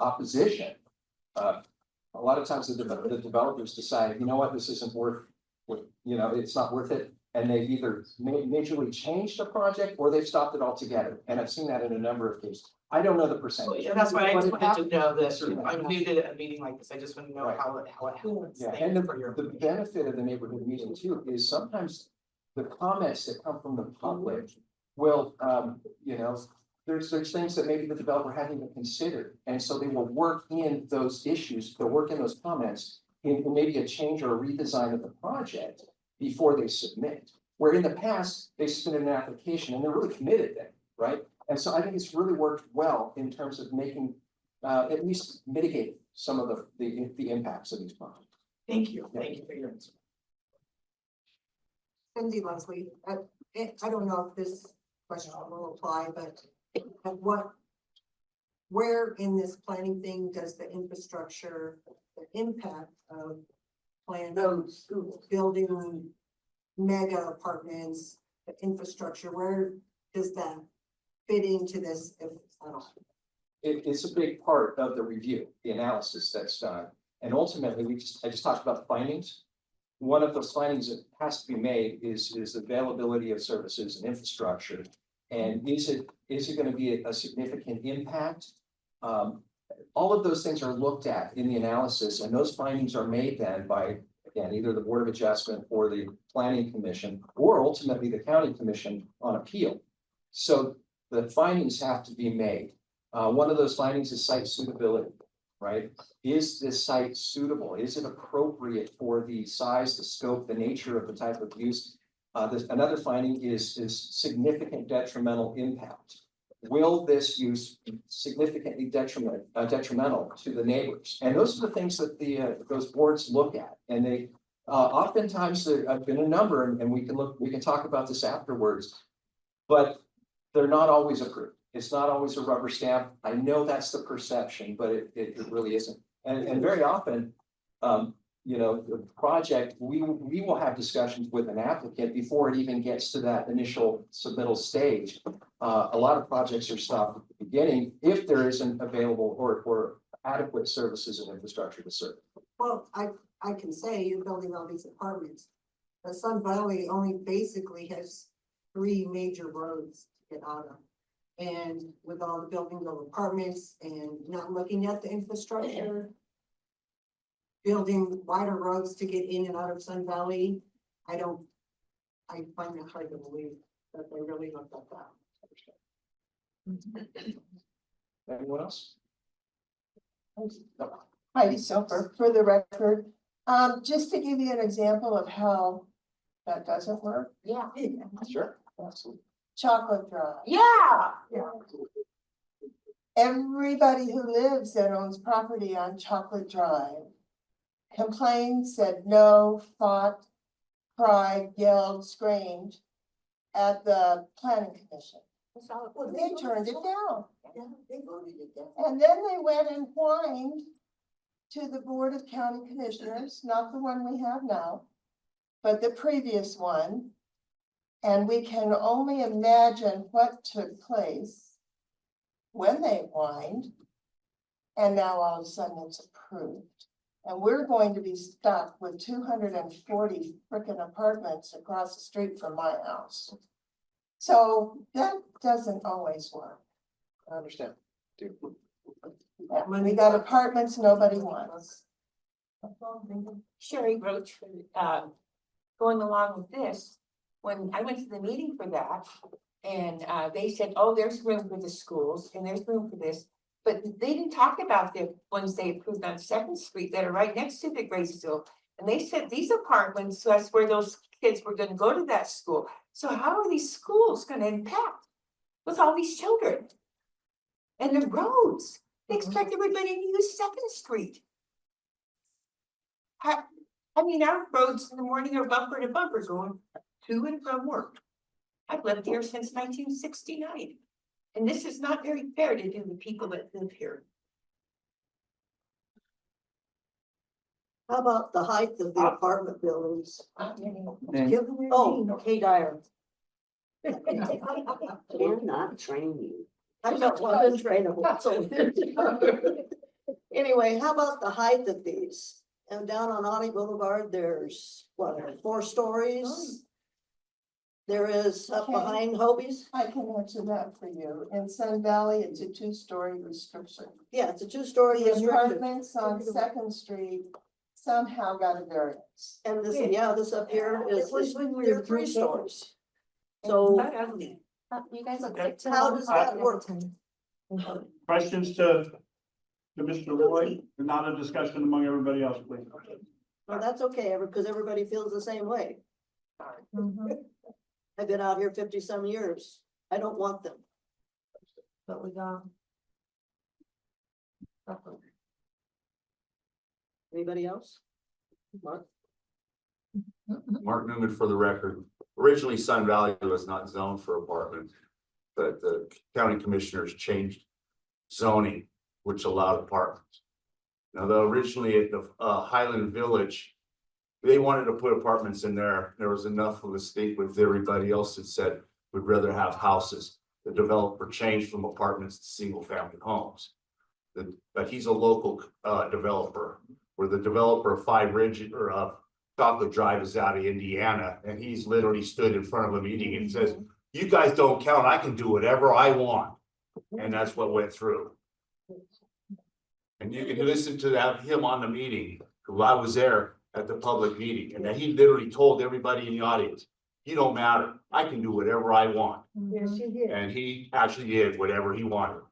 opposition, a lot of times the developers decide, you know what, this isn't worth, it's not worth it. And they've either majorly changed the project or they've stopped it altogether. And I've seen that in a number of cases. I don't know the percentage. Yeah, that's why I just but it wanted to know happens. that I'm new to a meeting like this. I just want to know Right. how it happens. Yeah, Thank and you for your. the benefit of the neighborhood meeting too is sometimes the comments that come from the public will, there's things that maybe the developer hadn't even considered. And so they will work in those issues, they'll work in those comments in maybe a change or a redesign of the project before they submit. Where in the past, they submitted an application and they're really committed then, right? And so I think it's really worked well in terms of making, at least mitigate some of the impacts of these projects. Thank you. Thank you for your answer. Cindy Leslie, I don't know if this question will apply, but where in this planning thing does the infrastructure, the impact of planning, building mega apartments, the infrastructure, where does that fit into this, if at all? It's a big part of the review, the analysis that's done. And ultimately, I just talked about the findings. One of those findings that has to be made is availability of services and infrastructure. And is it going to be a significant impact? All of those things are looked at in the analysis, and those findings are made then by, again, either the Board of Adjustment or the Planning Commission, or ultimately the County Commission on appeal. So the findings have to be made. One of those findings is site suitability, right? Is this site suitable? Is it appropriate for the size, the scope, the nature of the type of use? Another finding is significant detrimental impact. Will this use be significantly detrimental to the neighbors? And those are the things that those boards look at. And they oftentimes there have been a number, and we can talk about this afterwards, but they're not always approved. It's not always a rubber stamp. I know that's the perception, but it really isn't. And very often, the project, we will have discussions with an applicant before it even gets to that initial submittal stage. A lot of projects are stopped at the beginning if there isn't available or adequate services and infrastructure to serve. Well, I can say you're building all these apartments, but Sun Valley only basically has 3 major roads to get out of. And with all the building of apartments and not looking at the infrastructure, building wider roads to get in and out of Sun Valley, I find it hard to believe that they really looked at that. Anyone else? Heidi Soper, for the record, just to give you an example of how that doesn't work. Yeah. Sure, absolutely. Chocolate Drive. Yeah. Everybody who lives that owns property on Chocolate Drive complained, said no, fought, cried, yelled, screamed at the planning commission. Well, They turned it down. Yeah, they voted it down. And then they went and whined to the Board of County Commissioners, not the one we have now, but the previous one. And we can only imagine what took place when they whined. And now all of a sudden it's approved. And we're going to be stuck with 240 frickin' apartments across the street from my house. So that doesn't always work. I understand. When we got apartments, nobody wants. Sherry Roach, going along with this, when I went to the meeting for that. And they said, oh, there's room for the schools and there's room for this. But they didn't talk about the ones they approved on Second Street that are right next to the grade school. And they said these apartments, so that's where those kids were gonna go to that school. So how are these schools gonna impact with all these children? And the roads, they expect everybody to use Second Street. I mean, our roads in the morning are bumper to bumper going to and from work. I've lived here since 1969, and this is not very fair to do the people that live here. How about the height of the apartment buildings? Give them your Oh, name. Kay Dyer. They're not training. I don't want to train them. So. Anyway, how about the height of these? And down on Audi Boulevard, there's what, 4 stories? There is up Okay. behind Hobie's. I can answer that for you. In Sun Valley, it's a 2-story restriction. Yeah, it's a 2-story The restriction. apartments on Second Street somehow got a variance. And this, yeah, this up here is, they're 3 stories. So Not ugly. You guys look. Okay. how does that work? Questions to Mr. Roy, and not a discussion among everybody else, please. Well, that's okay, because everybody feels the same way. Mhm. I've been out here 50-some years. I don't want them. But we got. Anybody else? Mark? Mark Newman for the record. Originally, Sun Valley was not zoned for apartments, but the county commissioners changed zoning, which allowed apartments. Now, though originally at the Highland Village, they wanted to put apartments in there. There was enough of a state with everybody else that said we'd rather have houses. The developer changed from apartments to single-family homes. But he's a local developer, where the developer of 5 Ridge or Chocolate Drive is out of Indiana, and he's literally stood in front of a meeting and says, you guys don't count, I can do whatever I want. And that's what went through. And you can listen to him on the meeting, because I was there at the public meeting, and he literally told everybody in the audience, you don't matter, I can do whatever I want. Yes, you did. And he actually did whatever he wanted.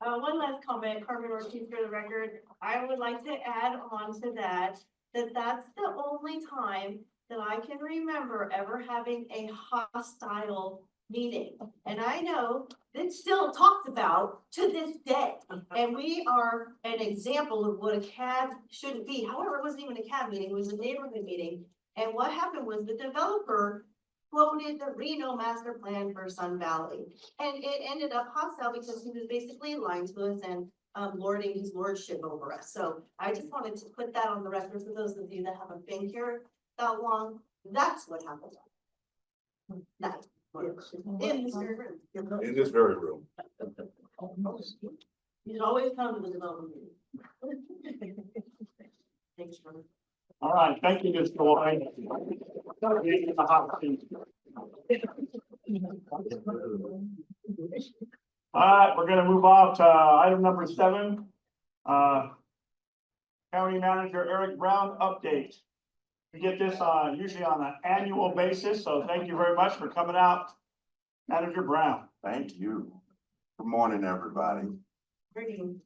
One last comment, Carmen Ortiz for the record. I would like to add on to that, that's the only time that I can remember ever having a hostile meeting. And I know it's still talked about to this day. And we are an example of what a CAD shouldn't be. However, it wasn't even a CAD meeting, it was a neighborhood meeting. And what happened was the developer quoted the Reno master plan for Sun Valley. And it ended up hostile because he was basically lying to us and lording his lordship over us. So I just wanted to put that on the record for those of you that haven't been here that long. That's what happened. That. In this very room. In this very room. You should always come to the development meeting. Thanks, Carmen. All right, thank you, Mr. Lloyd. In the hot seat. All right, we're gonna move on to item number 7. County Manager Eric Brown update. We get this usually on an annual basis, so thank you very much for coming out. Manager Brown. Thank you. Good morning, everybody. Greetings.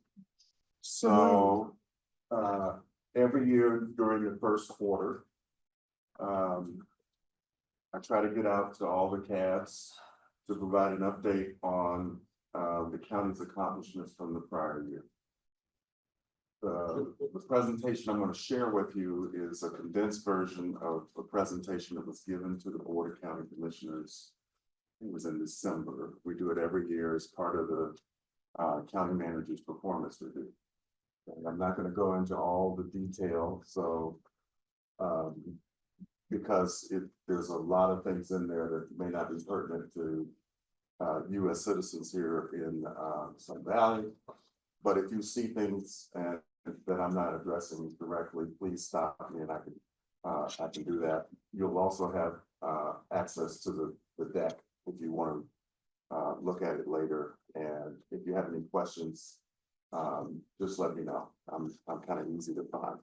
So, every year during the first quarter, I try to get out to all the CADs to provide an update on, the county's accomplishments from the prior year. The presentation I'm going to share with you is a condensed version of a presentation that was given to the Board of County Commissioners. It was in December. We do it every year as part of the county manager's performance review. And I'm not going to go into all the detail, so because there's a lot of things in there that may not be pertinent to US citizens here in Sun Valley. But if you see things that I'm not addressing directly, please stop me and I can do that. You'll also have access to the deck if you want look at it later, and if you have any questions, just let me know. I'm kind of easy to find.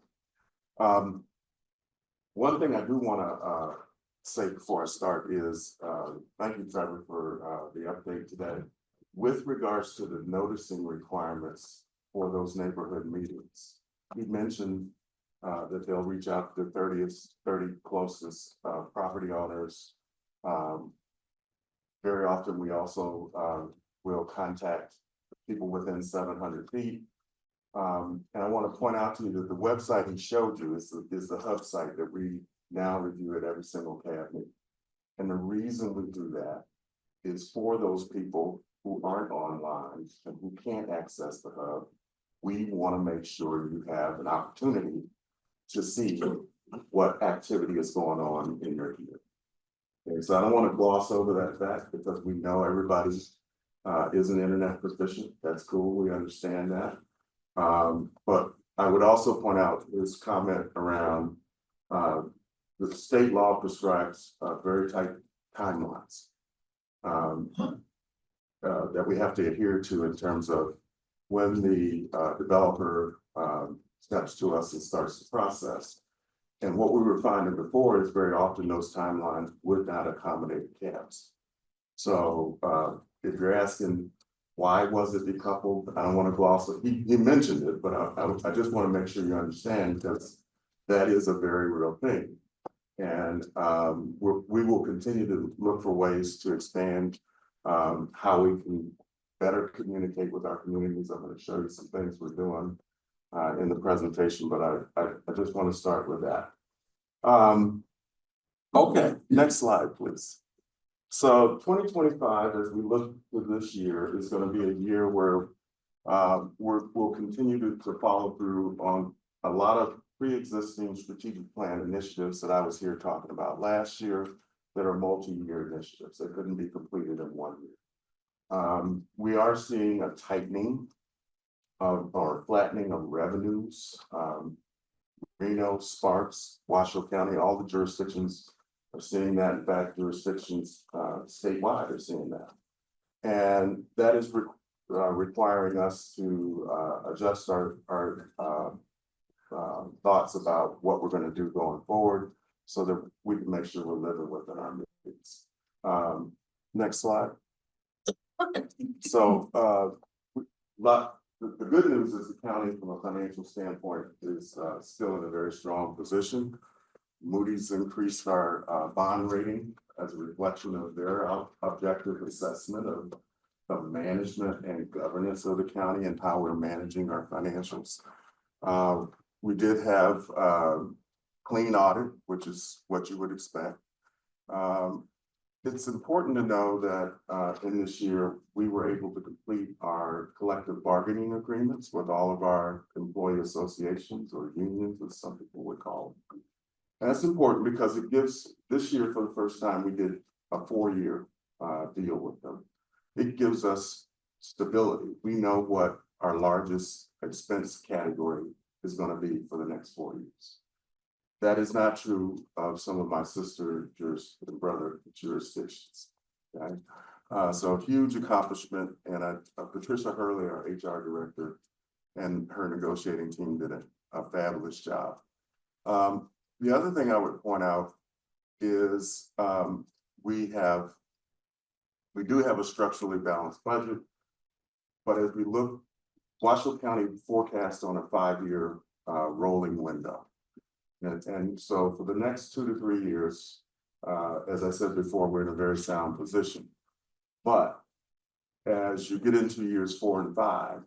One thing I do wanna, say before I start is, thank you, Trevor, for, the update today. With regards to the noticing requirements for those neighborhood meetings, he mentioned, that they'll reach out to the 30 closest, property owners. Very often, we also, will contact people within 700 feet. And I want to point out to you that the website he showed you is the hub site that we now review at every single cabinet. And the reason we do that is for those people who aren't online and who can't access the hub. We want to make sure you have an opportunity to see what activity is going on in your community. Okay, so I don't want to gloss over that fact because we know everybody isn't internet proficient. That's cool. We understand that. But I would also point out his comment around the state law prescribes very tight timelines that we have to adhere to in terms of when the developer steps to us and starts the process. And what we were finding before is very often those timelines would not accommodate cabs. So if you're asking why was it decoupled, I don't want to gloss it. He mentioned it, but I just want to make sure you understand because that is a very real thing. And we will continue to look for ways to expand how we can better communicate with our communities. I'm going to show you some things we're doing in the presentation, but I just want to start with that. Okay, next slide, please. So 2025, as we look to this year, is going to be a year where we'll continue to follow through on a lot of pre-existing strategic plan initiatives that I was here talking about last year that are multi-year initiatives that couldn't be completed in 1 year. We are seeing a tightening or flattening of revenues. Reno, Sparks, Washoe County, all the jurisdictions are seeing that. In fact, jurisdictions statewide are seeing that. And that is requiring us to adjust our thoughts about what we're going to do going forward so that we can make sure we're living within our means. Next slide. So the good news is the county from a financial standpoint is still in a very strong position. Moody's increased our bond rating as a reflection of their objective assessment of the management and governance of the county and how we're managing our financials. We did have clean audit, which is what you would expect. It's important to know that in this year, we were able to complete our collective bargaining agreements with all of our employee associations or unions, as some people would call them. And that's important because it gives, this year for the first time, we did a 4-year deal with them. It gives us stability. We know what our largest expense category is going to be for the next 4 years. That is not true of some of my sister and brother jurisdictions. Okay? So a huge accomplishment, and Patricia Hurley, our HR director, and her negotiating team did a fabulous job. The other thing I would point out is we do have a structurally balanced budget, but as we look, Washoe County forecasts on a 5-year rolling window. And so for the next 2 to 3 years, as I said before, we're in a very sound position. But as you get into years 4 and 5,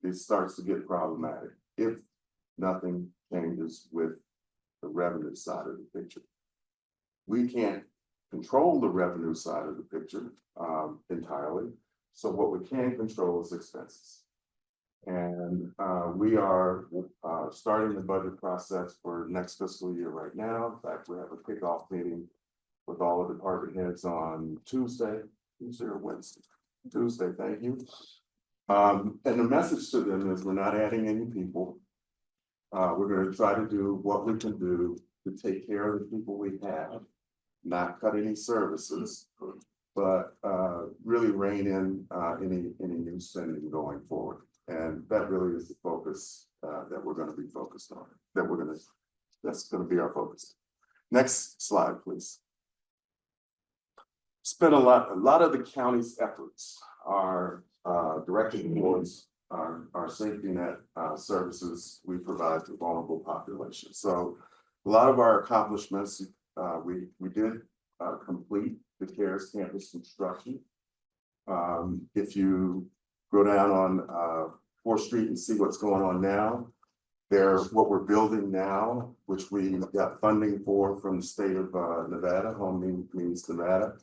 it starts to get problematic if nothing changes with the revenue side of the picture. We can't control the revenue side of the picture entirely. So what we can control is expenses. And we are starting the budget process for next fiscal year right now. In fact, we have a kickoff meeting with all the department heads on Tuesday or Wednesday. Tuesday, thank you. And the message to them is we're not adding any people. We're going to try to do what we can do to take care of the people we have not cut any services, but really rein in any new spending going forward. And that really is the focus that we're gonna be focused on, that's gonna be our focus. Next slide, please. Spent a lot of the county's efforts are directed towards our safety net services we provide to vulnerable populations. So a lot of our accomplishments, we did complete the CARES campus construction. If you go down on 4th Street and see what's going on now, what we're building now, which we got funding for from the state of Nevada, Home Means Nevada,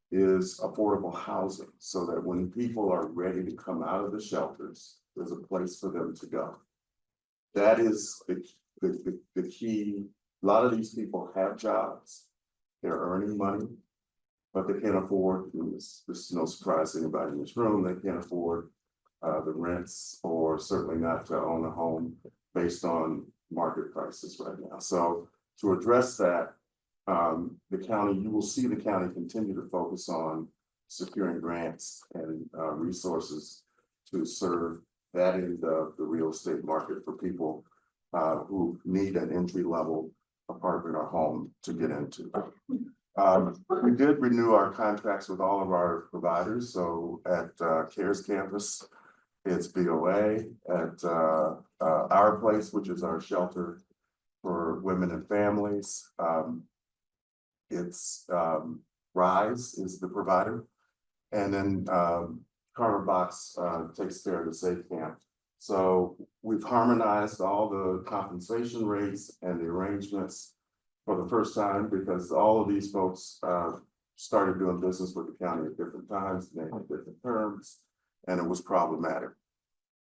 is affordable housing, so that when people are ready to come out of the shelters, there's a place for them to go. That is the key. A lot of these people have jobs, they're earning money, but they can't afford, this is no surprise to anybody in this room, they can't afford the rents, or certainly not to own a home based on market prices right now. So to address that, the county, you will see the county continue to focus on securing grants and resources to serve that in the real estate market for people who need an entry-level apartment or home to get into. We did renew our contracts with all of our providers. So at CARES Campus, it's BOA. At our place, which is our shelter for women and families, it's Rise is the provider. And then Carter Box takes care of the Safe Camp. So we've harmonized all the compensation rates and the arrangements for the first time, because all of these folks started doing business with the county at different times, they had different terms, and it was problematic.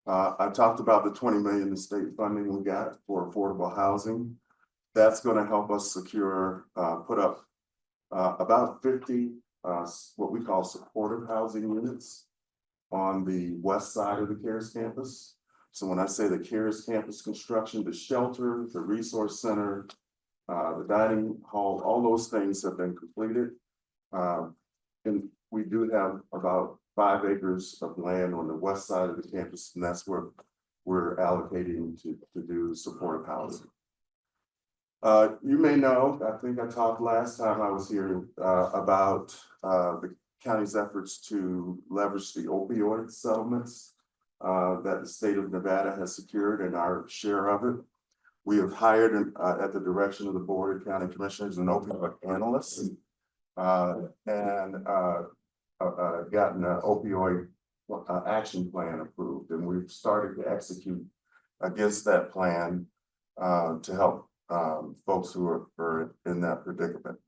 I talked about the 20 million in state funding we got for affordable housing. That's going to help us secure, put up about 50 what we call supportive housing units on the west side of the CARES campus. So when I say the CARES campus construction, the shelter, the resource center, the dining hall, all those things have been completed. And we do have about 5 acres of land on the west side of the campus, and that's where we're allocating to do supportive housing. You may know, I think I talked last time I was here about the county's efforts to leverage the opioid settlements that the state of Nevada has secured, and our share of it. We have hired at the direction of the Board of County Commissioners an opioid analyst and gotten an opioid action plan approved, and we've started to execute against that plan to help folks who are in that predicament.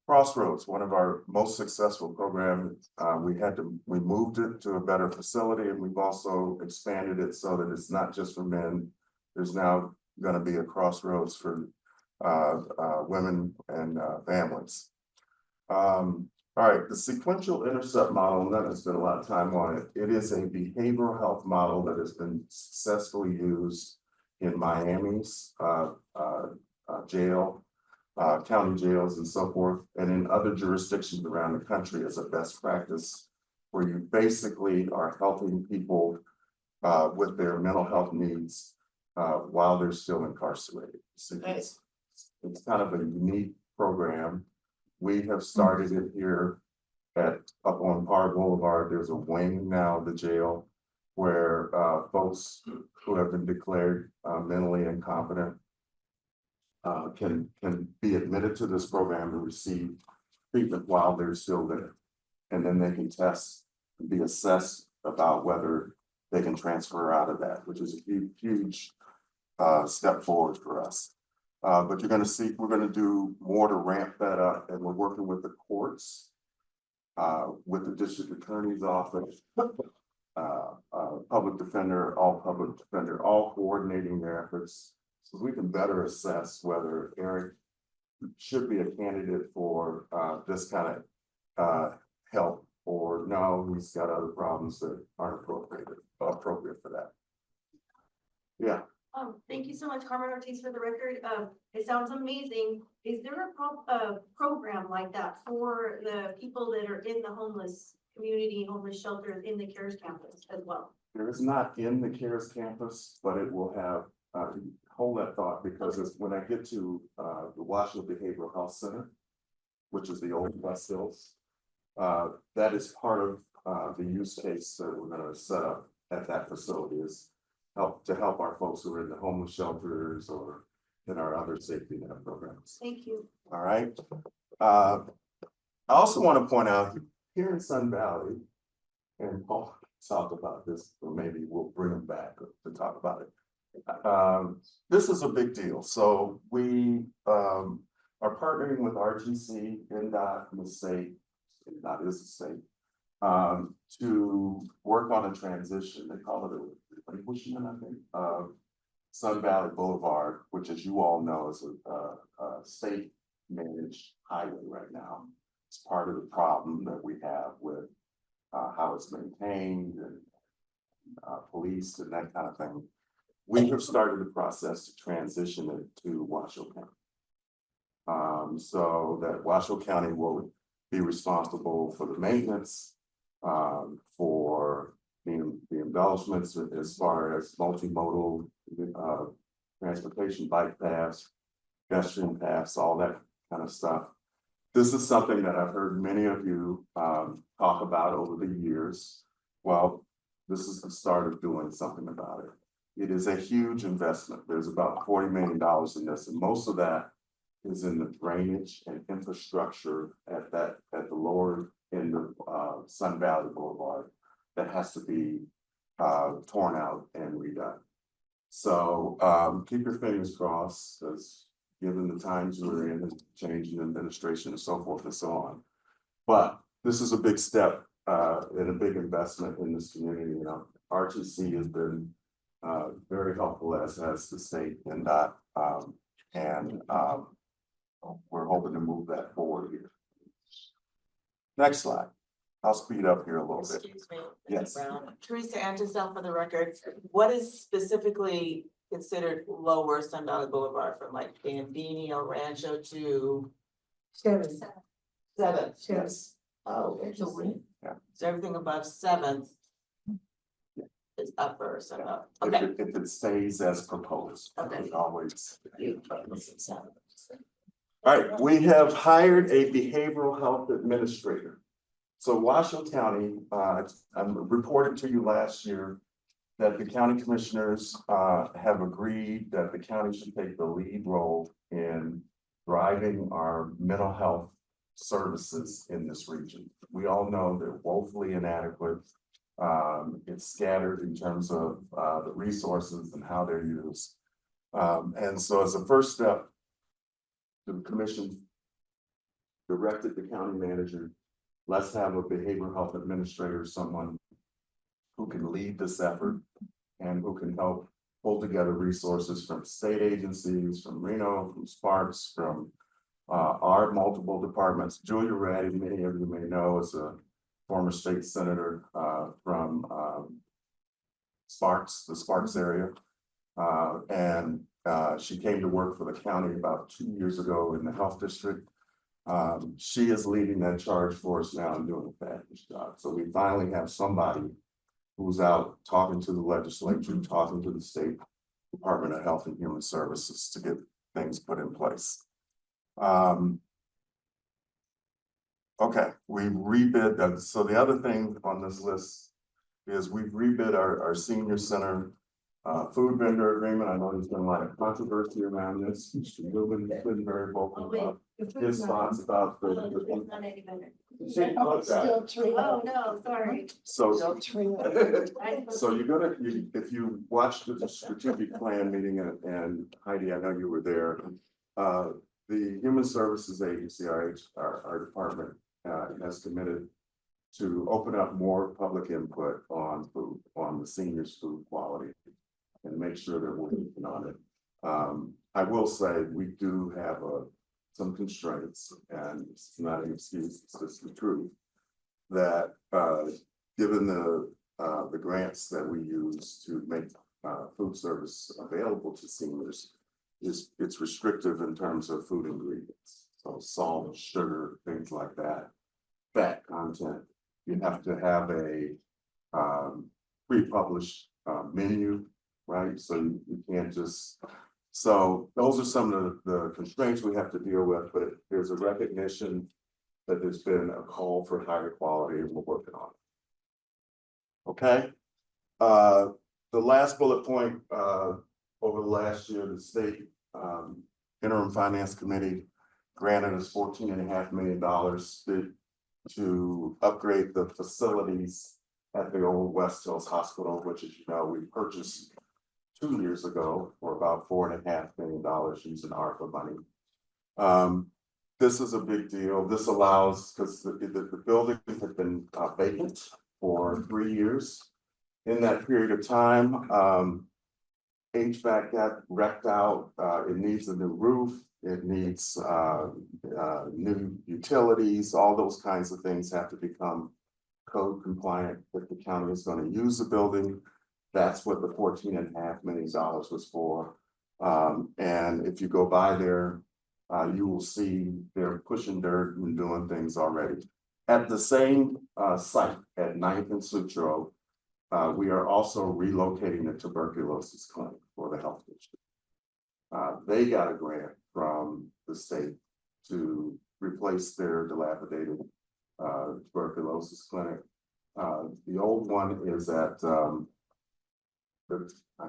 Crossroads, one of our most successful programs, we moved it to a better facility, and we've also expanded it so that it's not just for men. There's now going to be a Crossroads for women and families. All right, the sequential intercept model, and that has been a lot of time on it. It is a behavioral health model that has been successfully used in Miami's jail, county jails and so forth, and in other jurisdictions around the country as a best practice, where you basically are helping people with their mental health needs while they're still incarcerated. So it's kind of a unique program. We have started it here up on Park Boulevard. There's a wing now of the jail where folks who have been declared mentally incompetent can be admitted to this program to receive treatment while they're still there. And then they can test and be assessed about whether they can transfer out of that, which is a huge step forward for us. But you're going to see, we're going to do more to ramp that up, and we're working with the courts, with the district attorney's office, public defender, all coordinating their efforts so we can better assess whether Eric should be a candidate for this kind of help, or no, he's got other problems that aren't appropriate for that. Yeah. Thank you so much, Carmen Ortiz, for the record. It sounds amazing. Is there a program like that for the people that are in the homeless community, homeless shelters in the CARES campus as well? There is not in the CARES campus, but it will have, hold that thought, because it's when I get to, the Washoe Behavioral Health Center, which is the old West Hills, that is part of, the use case that we're gonna set up at that facility is to help our folks who are in the homeless shelters or in our other safety net programs. Thank you. All right. I also want to point out here in Sun Valley, and Paul talked about this, or maybe we'll bring him back to talk about it. This is a big deal. So we are partnering with RTC, NDOT, and the state, NDOT is the state, to work on a transition. They call it a relinquishment, I think, of Sun Valley Boulevard, which, as you all know, is a state managed highway right now. It's part of the problem that we have with how it's maintained and policed and that kind of thing. We have started the process to transition it to Washoe County. So that Washoe County will be responsible for the maintenance, for the embellishments as far as multimodal transportation, bike paths, pedestrian paths, all that kind of stuff. This is something that I've heard many of you talk about over the years. Well, this is the start of doing something about it. It is a huge investment. There's about $40 million in this, and most of that is in the drainage and infrastructure at the lower end of Sun Valley Boulevard that has to be torn out and redone. So keep your fingers crossed, because given the times we're in, and change in administration and so forth and so on. But this is a big step and a big investment in this community. You know, RTC has been very helpful, as has the state and that, and we're hoping to move that forward here. Next slide. I'll speed up here a little bit. Excuse me. Yes. Brown. Teresa Antisel for the record. What is specifically considered lower Sun Valley Boulevard from like Bandini or Rancho to 7th. 7th? Yes. Oh, interesting. Yeah. So everything above 7th is upper, so up. Okay. If it stays as proposed, Okay. it always. All right, we have hired a behavioral health administrator. So Washoe County, I reported to you last year that the county commissioners have agreed that the county should take the lead role in driving our mental health services in this region. We all know they're woefully inadequate. It's scattered in terms of the resources and how they're used. And so as a first step, the commission directed the county manager, let's have a behavioral health administrator, someone who can lead this effort and who can help pull together resources from state agencies, from Reno, from Sparks, from our multiple departments. Julia Reddy, many of you may know, is a former state senator from Sparks, the Sparks area. And she came to work for the county about 2 years ago in the health district. She is leading that charge for us now and doing a fabulous job. So we finally have somebody who's out talking to the legislature, talking to the state Department of Health and Human Services to get things put in place. Okay, we've rebid that. So the other thing on this list is we've rebid our senior center food vendor agreement. I know there's been a lot of controversy around this. Mr. Newman has been very vocal about his thoughts about the. It's not any better. Still tree. Oh, no, sorry. So, Still tree. so if you watched the strategic plan meeting and Heidi, I know you were there. The Human Services Agency, our department, has committed to open up more public input on food, on the seniors' food quality, and make sure that we're working on it. I will say we do have some constraints, and it's not an excuse, it's just the truth. That given the grants that we use to make food service available to seniors it's restrictive in terms of food ingredients. So salt, sugar, things like that, fat content. You have to have a pre-published menu, right? So you can't just, so those are some of the constraints we have to deal with, but there's a recognition that there's been a call for higher quality and we're working on it. Okay. The last bullet point, over the last year, the state interim finance committee granted us $14.5 million to upgrade the facilities at the old West Hills Hospital, which, as you know, we purchased 2 years ago for about $4.5 million using ARPA money. This is a big deal. This allows, because the building had been vacant for 3 years. In that period of time, HVAC got wrecked out. It needs a new roof. It needs new utilities. All those kinds of things have to become code compliant if the county is going to use the building. That's what the $14.5 million was for. And if you go by there, you will see they're pushing dirt and doing things already. At the same site at 9th and Sutro, we are also relocating the tuberculosis clinic for the health district. They got a grant from the state to replace their dilapidated tuberculosis clinic. The old one is at, I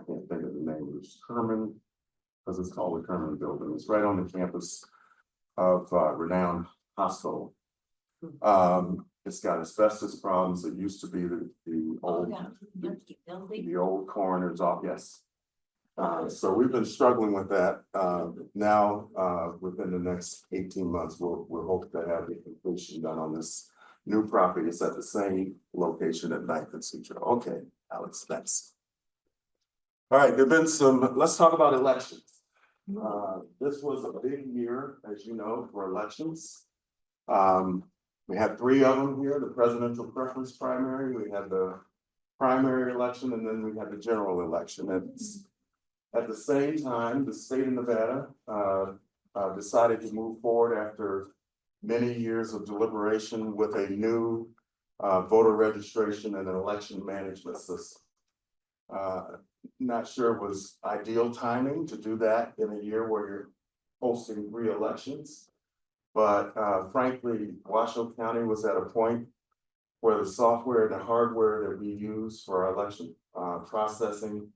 can't think of the name, it's Kerman, because it's called the Kerman Building. It's right on the campus of Renown Hospital. It's got asbestos problems. It used to be the old coroner's office. Yes. So we've been struggling with that. Now, within the next 18 months, we'll hope to have the completion done on this new property. It's at the same location at 9th and Sutro. Okay, Alex, thanks. All right, there've been some, let's talk about elections. This was a big year, as you know, for elections. We had 3 of them here, the presidential preference primary, we had the primary election, and then we had the general election. At the same time, the state of Nevada decided to move forward after many years of deliberation with a new voter registration and an election management system. Not sure it was ideal timing to do that in a year where you're hosting 3 elections. But frankly, Washoe County was at a point where the software and the hardware that we use for our election processing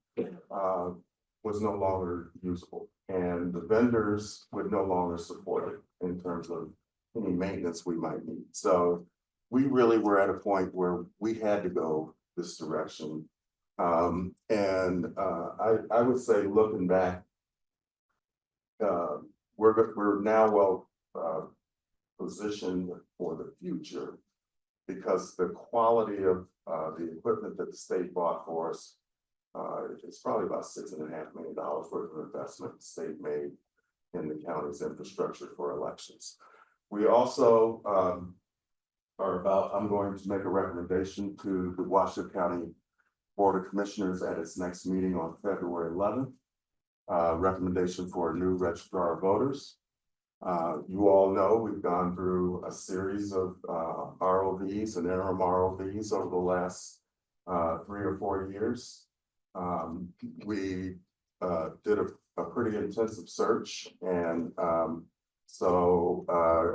was no longer usable. And the vendors would no longer support it in terms of any maintenance we might need. So we really were at a point where we had to go this direction. And I would say, looking back, we're now well positioned for the future, because the quality of the equipment that the state bought for us, it's probably about $6.5 million worth of investment the state made in the county's infrastructure for elections. We also I'm going to make a recommendation to the Washoe County Board of Commissioners at its next meeting on February 11th. Recommendation for a new registrar of voters. You all know we've gone through a series of ROVs and interim ROVs over the last 3 or 4 years. We did a pretty intensive search, and so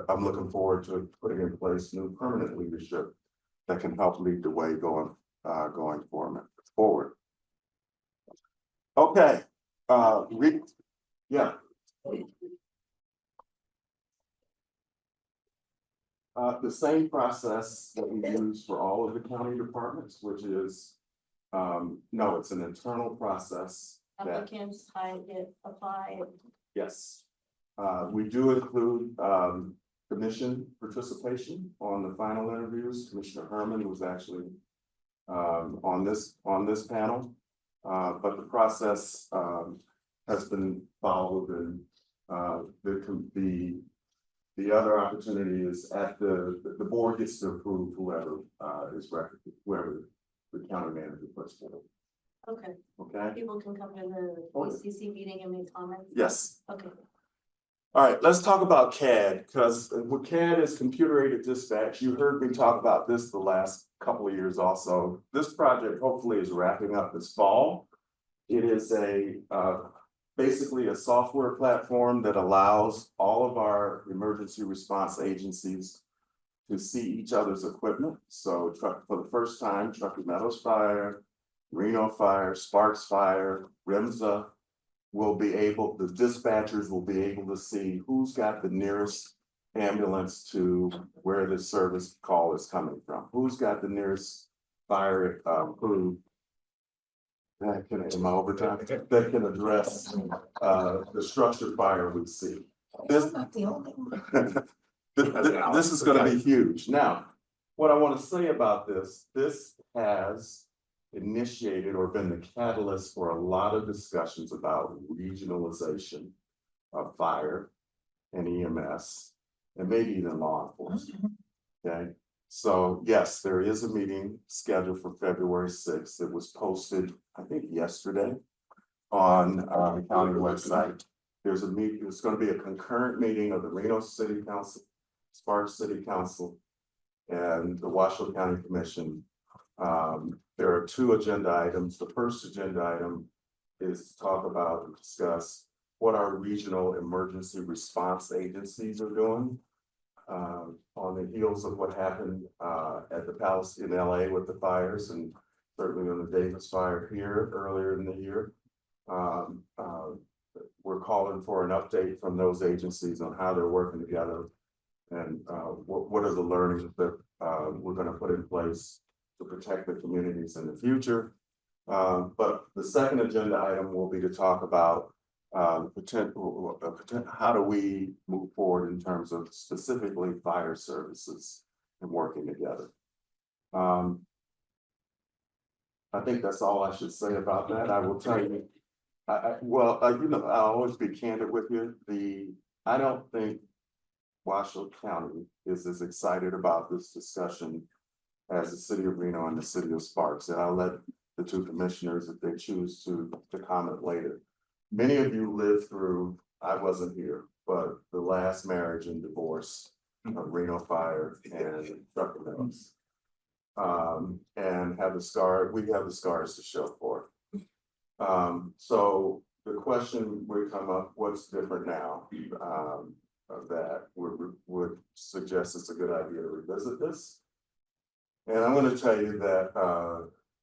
I'm looking forward to putting in place new permanent leadership that can help lead the way going forward. Okay. Yeah. The same process that we use for all of the county departments, which is, no, it's an internal process. Applicants, apply. Yes. We do include commission participation on the final interviews. Commissioner Herman was actually on this panel, but the process has been followed, and the other opportunity is at the board gets to approve whoever the county manager puts forward. Okay, okay? people can come to the ACC meeting and make comments? Yes. Okay. All right, let's talk about CAD, because with CAD is computer aided dispatch. You heard me talk about this the last couple of years also. This project hopefully is wrapping up this fall. It is basically a software platform that allows all of our emergency response agencies to see each other's equipment. So for the first time, Truckee Meadows Fire, Reno Fire, Sparks Fire, REMSA will be able, the dispatchers will be able to see who's got the nearest ambulance to where the service call is coming from, who's got the nearest fire crew that can, in my overtime, that can address the structure fire we see. This this is gonna be huge. Now, what I want to say about this has initiated or been the catalyst for a lot of discussions about regionalization of fire and EMS, and maybe even law enforcement. Okay, so yes, there is a meeting scheduled for February 6th. It was posted, I think, yesterday on the county website. There's a meeting, it's going to be a concurrent meeting of the Reno City Council, Sparks City Council, and the Washoe County Commission. There are two agenda items. The first agenda item is to talk about and discuss what our regional emergency response agencies are doing. On the heels of what happened at the Palace in LA with the fires, and certainly on the Davis fire here earlier in the year. We're calling for an update from those agencies on how they're working together and what are the learnings that we're going to put in place to protect the communities in the future. But the second agenda item will be to talk about how do we move forward in terms of specifically fire services and working together. I think that's all I should say about that. I will tell you, you know, I'll always be candid with you. I don't think Washoe County is as excited about this discussion as the city of Reno and the city of Sparks. And I'll let the two commissioners, if they choose to comment later. Many of you lived through, I wasn't here, but the last marriage and divorce of Reno Fire and Truckee Meadows. And have the scar, we have the scars to show for it. So the question would come up, what's different now? That would suggest it's a good idea to revisit this. And I'm going to tell you that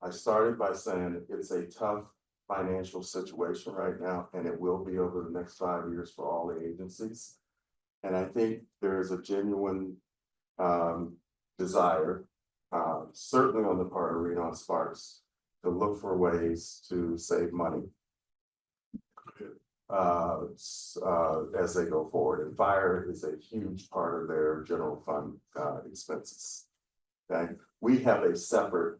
I started by saying it's a tough financial situation right now, and it will be over the next 5 years for all the agencies. And I think there is a genuine desire, certainly on the part of Reno and Sparks, to look for ways to save money as they go forward. And fire is a huge part of their general fund expenses. Okay, we have a separate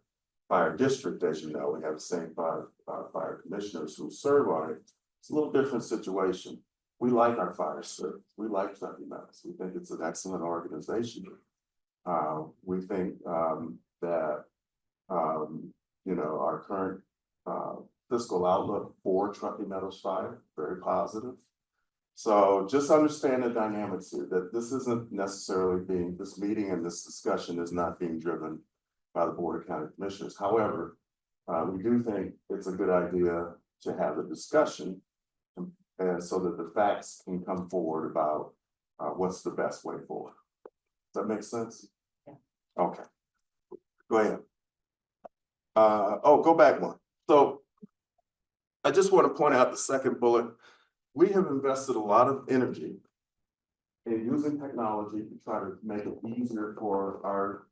fire district, as you know. We have the same fire commissioners who serve on it. It's a little different situation. We like our fire service. We like Truckee Meadows. We think it's an excellent organization. We think that you know, our current fiscal outlook for Truckee Meadows Fire, very positive. So just understand the dynamics here, that this isn't necessarily being, this meeting and this discussion is not being driven by the Board of County Commissioners. However, we do think it's a good idea to have a discussion and so that the facts can come forward about what's the best way forward. Does that make sense? Yeah. Okay. Go ahead. Go back one. So I just want to point out the second bullet. We have invested a lot of energy in using technology to try to make it easier for our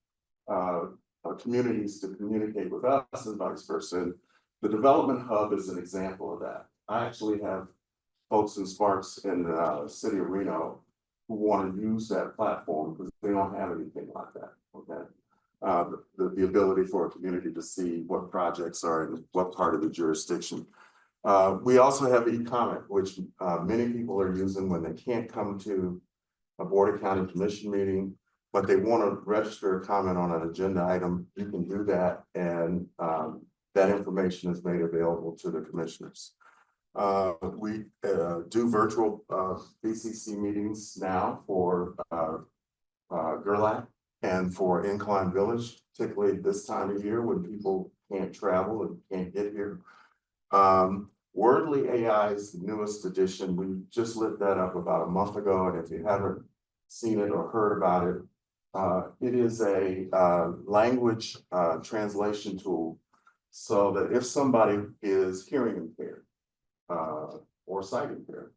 communities to communicate with us and vice versa. And the development hub is an example of that. I actually have folks in Sparks in the city of Reno who want to use that platform because they don't have anything like that. Okay. The ability for a community to see what projects are in what part of the jurisdiction. We also have e-comment, which many people are using when they can't come to a Board of County Commission meeting, but they want to register a comment on an agenda item. You can do that, and that information is made available to the commissioners. We do virtual BCC meetings now for Gerlach and for Incline Village, particularly this time of year when people can't travel and can't get here. Wordly AI is the newest edition. We just lit that up about a month ago, and if you haven't seen it or heard about it, it is a language translation tool so that if somebody is hearing impaired or sight impaired,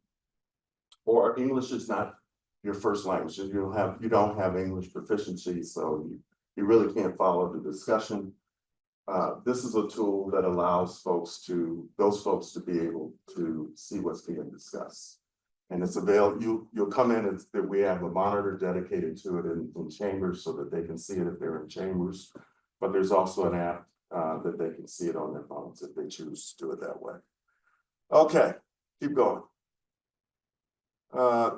or English is not your first language, you don't have English proficiency, so you really can't follow the discussion. This is a tool that allows those folks to be able to see what's being discussed. And it's available, you'll come in and we have a monitor dedicated to it in chambers so that they can see it if they're in chambers. But there's also an app that they can see it on their phones if they choose to do it that way. Okay, keep going.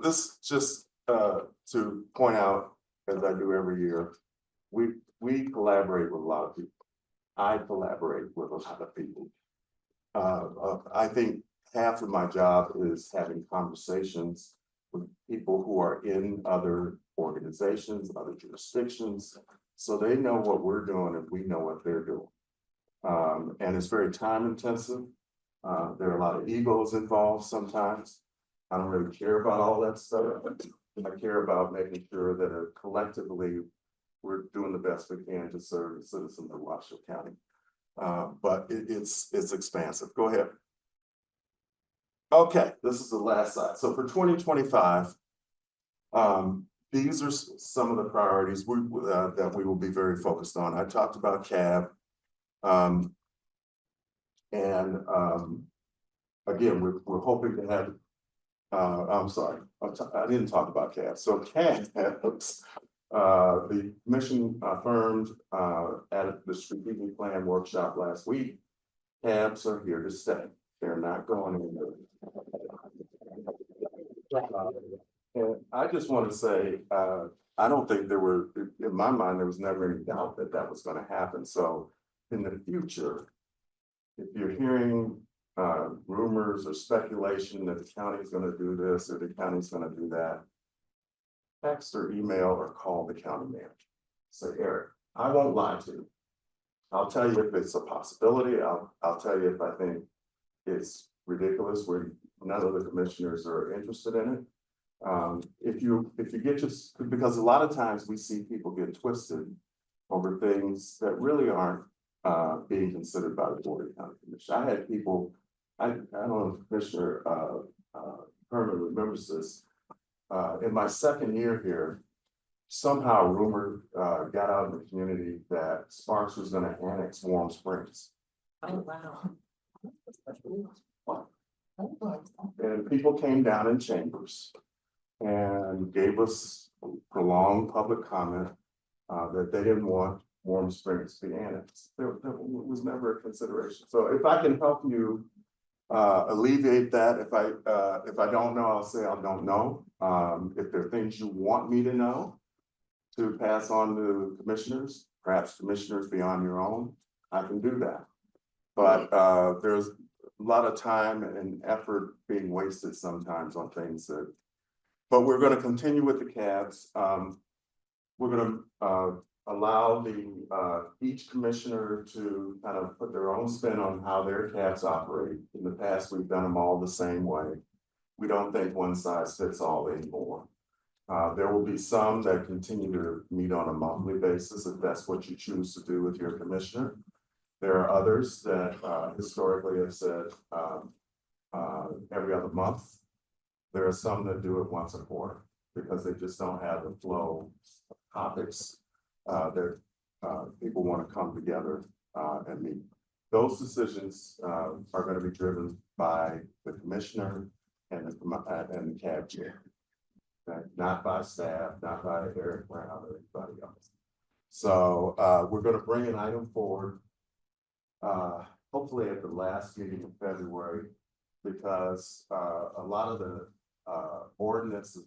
This just to point out, as I do every year, we collaborate with a lot of people. I collaborate with a lot of people. I think half of my job is having conversations with people who are in other organizations, other jurisdictions, so they know what we're doing and we know what they're doing. And it's very time intensive. There are a lot of egos involved sometimes. I don't really care about all that stuff. I care about making sure that collectively we're doing the best we can to serve the citizens of Washoe County. But it's expansive. Go ahead. Okay, this is the last slide. So for 2025, these are some of the priorities that we will be very focused on. I talked about CAB. Again, we're hoping to have, I'm sorry, I didn't talk about CAB. So CABs, the commission affirmed at the strategic plan workshop last week, CABs are here to stay. They're not going anywhere. And I just want to say, I don't think in my mind, there was never any doubt that that was going to happen. So in the future, if you're hearing rumors or speculation that the county is going to do this or the county is going to do that, text or email or call the county manager. Say, Eric, I won't lie to you. I'll tell you if it's a possibility. I'll tell you if I think it's ridiculous where none of the commissioners are interested in it. If you get just because a lot of times we see people get twisted over things that really aren't being considered by the Board of County Commission. I had people, I don't know if Commissioner Herman remembers this. In my second year here, somehow a rumor got out in the community that Sparks was going to annex Warm Springs. Oh, wow. And people came down in chambers and gave us prolonged public comment that they didn't want Warm Springs to be annexed. There was never a consideration. So if I can help you alleviate that, if I don't know, I'll say I don't know. If there are things you want me to know to pass on to commissioners, perhaps commissioners beyond your own, I can do that. But there's a lot of time and effort being wasted sometimes on things but we're going to continue with the CABs. We're going to allow each commissioner to kind of put their own spin on how their CABs operate. In the past, we've done them all the same way. We don't think one size fits all anymore. There will be some that continue to meet on a monthly basis if that's what you choose to do with your commissioner. There are others that historically have said every other month. There are some that do it once a quarter because they just don't have the flow of topics that people want to come together and meet. Those decisions are going to be driven by the commissioner and the CAB chair. Okay? Not by staff, not by Eric Brown or anybody else. So we're going to bring an item forward hopefully at the last meeting in February, because a lot of the ordinance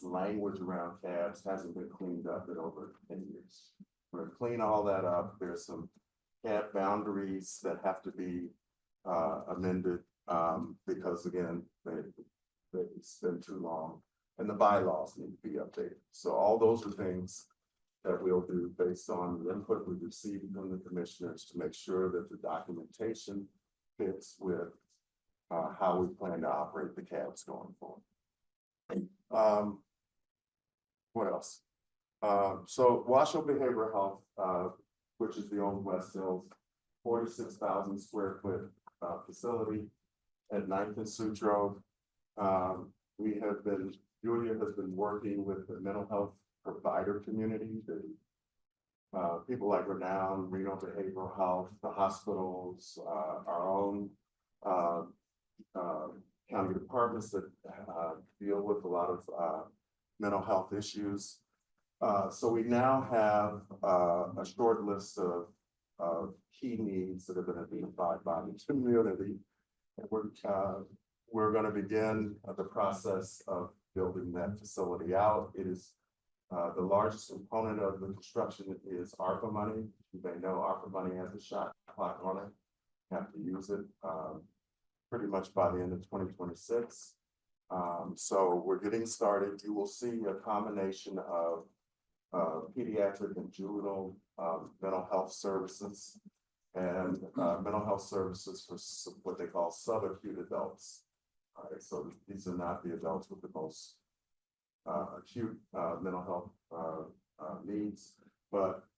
language around CABs hasn't been cleaned up in over 10 years. We're gonna clean all that up. There's some CAD boundaries that have to be amended, because again, it's been too long. And the bylaws need to be updated. So all those are things that we'll do based on the input we've received from the commissioners to make sure that the documentation fits with how we plan to operate the cabs going forward. What else? So Washoe Behavioral Health, which is the old West Hills, 46,000 square foot facility at 9th and Sutro. We have been, Julia has been working with the mental health provider community, people like Renown, Reno Behavioral Health, the hospitals, our own county departments that deal with a lot of mental health issues. So we now have a short list of key needs that have been identified by the community. And we're going to begin the process of building that facility out. It is the largest component of the construction is ARPA money. You may know ARPA money has a shot clock on it. You have to use it pretty much by the end of 2026. So we're getting started. You will see a combination of pediatric and juvenile mental health services and mental health services for what they call subacute adults. All right, so these are not the adults with the most acute mental health needs, but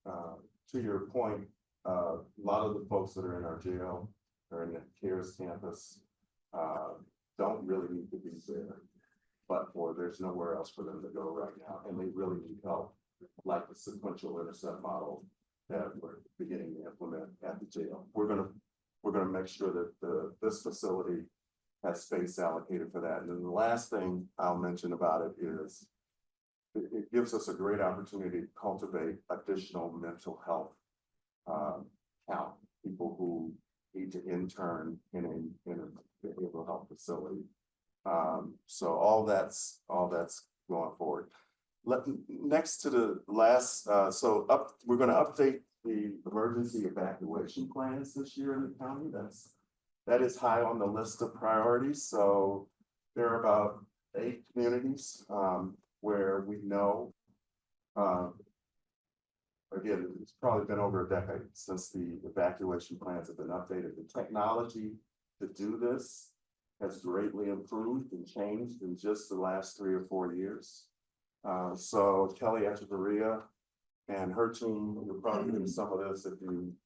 to your point, a lot of the folks that are in our jail or in the CARES campus don't really need to be there, but there's nowhere else for them to go right now, and they really need help, like the sequential intercept model that we're beginning to implement at the jail. We're gonna make sure that this facility has space allocated for that. And then the last thing I'll mention about it is it gives us a great opportunity to cultivate additional mental health count, people who need to intern in a behavioral health facility. So all that's going forward. Next to the last, we're going to update the emergency evacuation plans this year in the county. That is high on the list of priorities. So there are about 8 communities where we know, again, it's probably been over a decade since the evacuation plans have been updated. The technology to do this has greatly improved and changed in just the last 3 or 4 years. So Kelly Echeverria and her team, you'll probably do some of this if you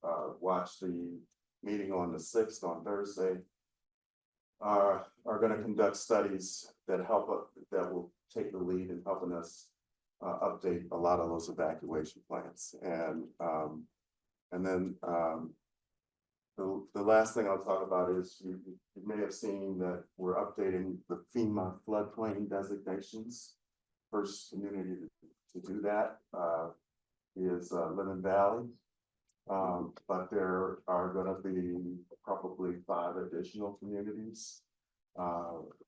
watch the meeting on the 6th on Thursday, are going to conduct studies that will take the lead in helping us update a lot of those evacuation plans. And then the last thing I'll talk about is you may have seen that we're updating the FEMA floodplain designations. First community to do that is Lemon Valley. But there are going to be probably 5 additional communities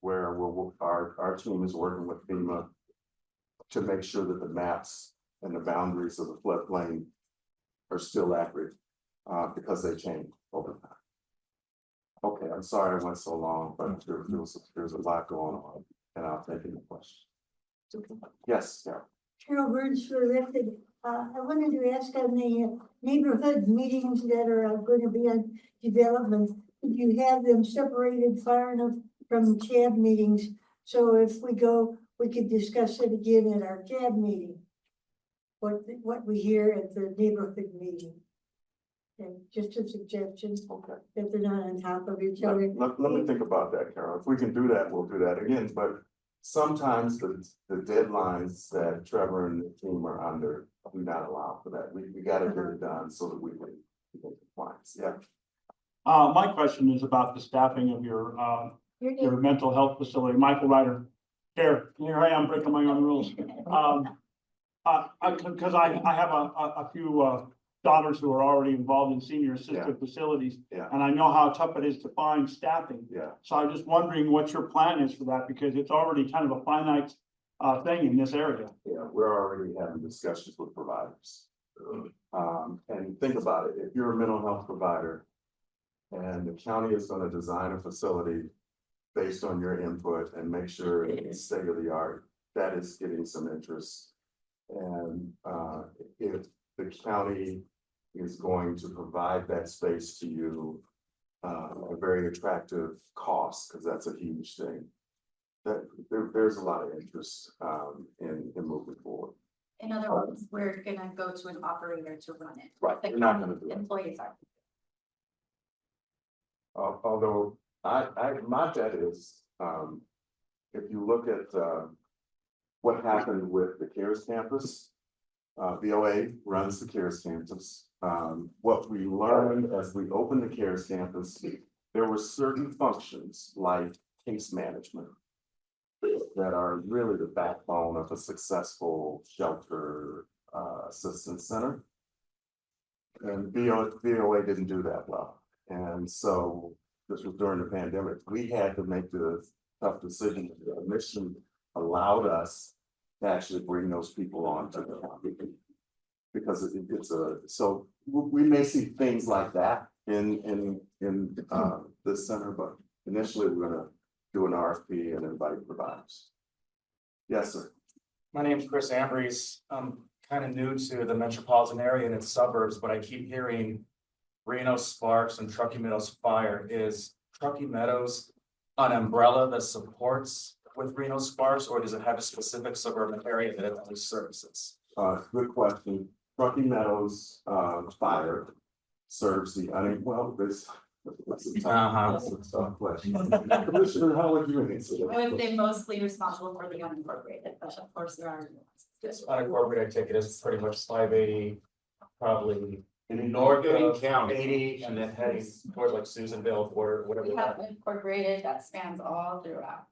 where our team is working with FEMA to make sure that the maps and the boundaries of the floodplain are still accurate because they change over time. Okay, I'm sorry I went so long, but there's a lot going on, and I'll take any questions. Yes, Carol. Carol Burns for the record. I wanted to ask on the neighborhood meetings that are going to be on development, if you have them separated far enough from CAB meetings, so if we go, we could discuss it again at our CAB meeting. What we hear at the neighborhood meeting. And just a suggestion, Okay. if they're not on top of each other. Let me think about that, Carol. If we can do that, we'll do that again, but sometimes the deadlines that Trevor and the team are under, we not allow for that. We got to get it done so that we can get compliance. Yeah. My question is about the staffing of your mental health facility. Michael Ryder, here I am breaking my own rules. Because I have a few daughters who are already involved in senior assisted facilities. Yeah. And I know how tough it is to find staffing. Yeah. So I'm just wondering what your plan is for that, because it's already kind of a finite thing in this area. Yeah, we're already having discussions with providers. And think about it, if you're a mental health provider and the county is gonna design a facility based on your input and make sure it's state of the art, that is getting some interest. And if the county is going to provide that space to you, a very attractive cost, because that's a huge thing. That there's a lot of interest in moving forward. In other words, we're gonna go to an operator to run it. Right, The we're not county gonna do that. employees are. Although my bet is, if you look at what happened with the CARES campus, VOA runs the CARES campus. What we learned as we opened the CARES campus, there were certain functions like case management that are really the backbone of a successful shelter assistance center. And VOA didn't do that well. And so this was during the pandemic. We had to make the tough decision. The mission allowed us to actually bring those people on to the county. Because it's so we may see things like that in the center, but initially we're gonna do an RFP and invite providers. Yes, sir. My name's Chris Ambries. I'm kind of new to the metropolitan area and its suburbs, but I keep hearing Reno Sparks and Truckee Meadows Fire. Is Truckee Meadows an umbrella that supports with Reno Sparks, or does it have a specific suburban area that it only services? Good question. Truckee Meadows Fire serves the well, this. That's a tough question. Commissioner, how would you answer that? I would say mostly responsible for the unincorporated, but of course there are. Unincorporated, I take it as pretty much 580, probably In north of County. 80, and then heading towards like Susanville or whatever. We have incorporated that spans all throughout.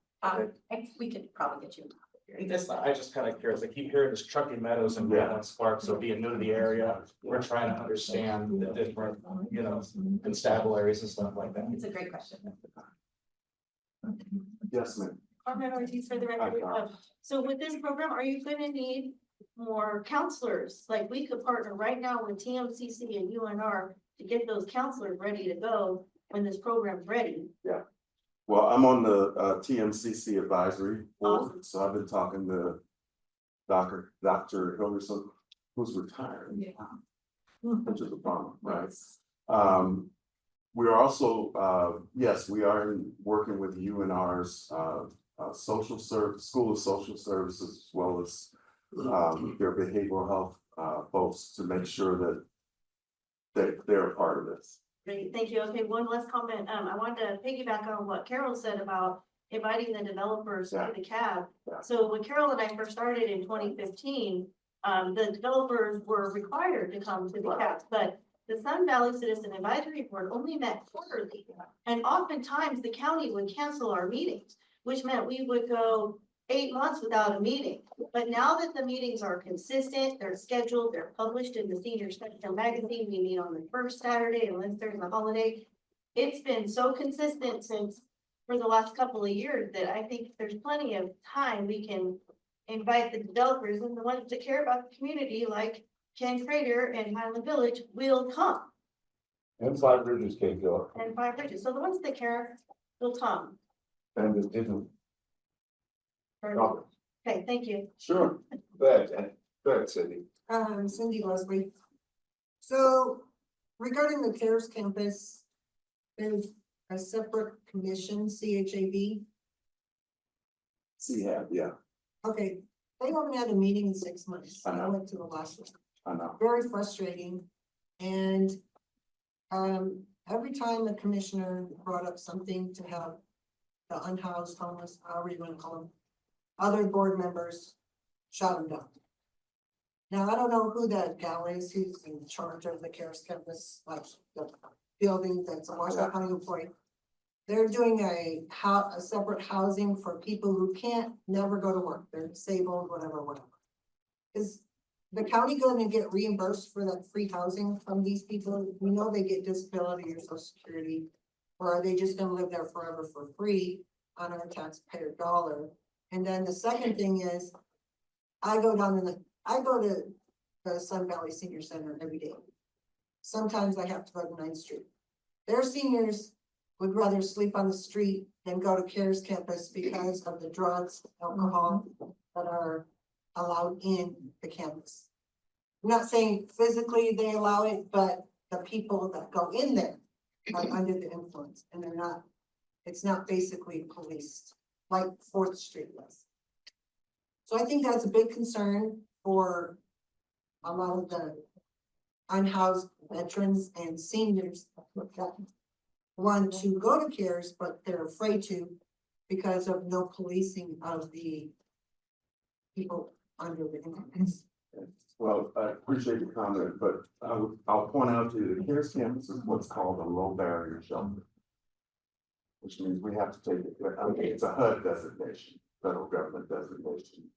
We could probably get you. I just kind of curious. I keep hearing this Truckee Meadows and Reno Sparks, so being new to the area, we're trying to understand the different, constabularies and stuff like that. It's a great question. Yes, ma'am. Carmen Ortiz for the record. So with this program, are you gonna need more counselors? Like we could partner right now with TMCC and UNR to get those counselors ready to go when this program's ready. Well, I'm on the TMCC advisory board, so I've been talking to Dr. Hilderson, who's retiring. Yeah. Which is a problem, right? We're also, yes, we are working with UNR's School of Social Services, as well as their behavioral health folks to make sure that they're a part of this. Great, thank you. Okay, one last comment. I wanted to piggyback on what Carol said about inviting the developers to the cab. Yeah. So when Carol and I first started in 2015, the developers were required to come to the cab, but the Sun Valley Citizen Advisory Board only met quarterly. And oftentimes the county would cancel our meetings, which meant we would go 8 months without a meeting. But now that the meetings are consistent, they're scheduled, they're published in the Senior Spectrum magazine, we meet on the first Saturday unless there's a holiday. It's been so consistent since for the last couple of years that I think there's plenty of time we can invite the developers and the ones that care about the community, like Ken Crater and Highland Village, will come. And Five Bridges can't go. And Five Bridges, so the ones that care will come. And it didn't. Okay, thank you. Sure. Go ahead, Cindy. Cindy Leslie. So regarding the CARES campus, there's a separate commission, CHAB. Yeah, Okay, they haven't had a meeting in 6 months. I know. I went to the last one. I know. Very frustrating. And every time the commissioner brought up something to have the unhoused, homeless, however you want to call them, other board members shot them down. Now, I don't know who that gal is who's in charge of the CARES campus, like the building that's a Washoe County employee. They're doing a separate housing for people who can't never go to work. They're disabled, whatever. Is the county going to get reimbursed for that free housing from these people? We know they get disability or social security. Or are they just gonna live there forever for free on our taxpayer dollar? And then the second thing is, I go to the Sun Valley Senior Center every day. Sometimes I have to go to 9th Street. Their seniors would rather sleep on the street than go to CARES campus because of the drugs, alcohol that are allowed in the campus. I'm not saying physically they allow it, but the people that go in there are under the influence and they're not, it's not basically policed like 4th Street was. So I think that's a big concern for a lot of the unhoused veterans and seniors that want to go to CARES, but they're afraid to because of no policing of the people under the influence. Well, I appreciate your comment, but I'll point out to you, the CARES campus is what's called a low barrier shelter. Which means we have to take it, I mean, it's a HUD designation, federal government designation.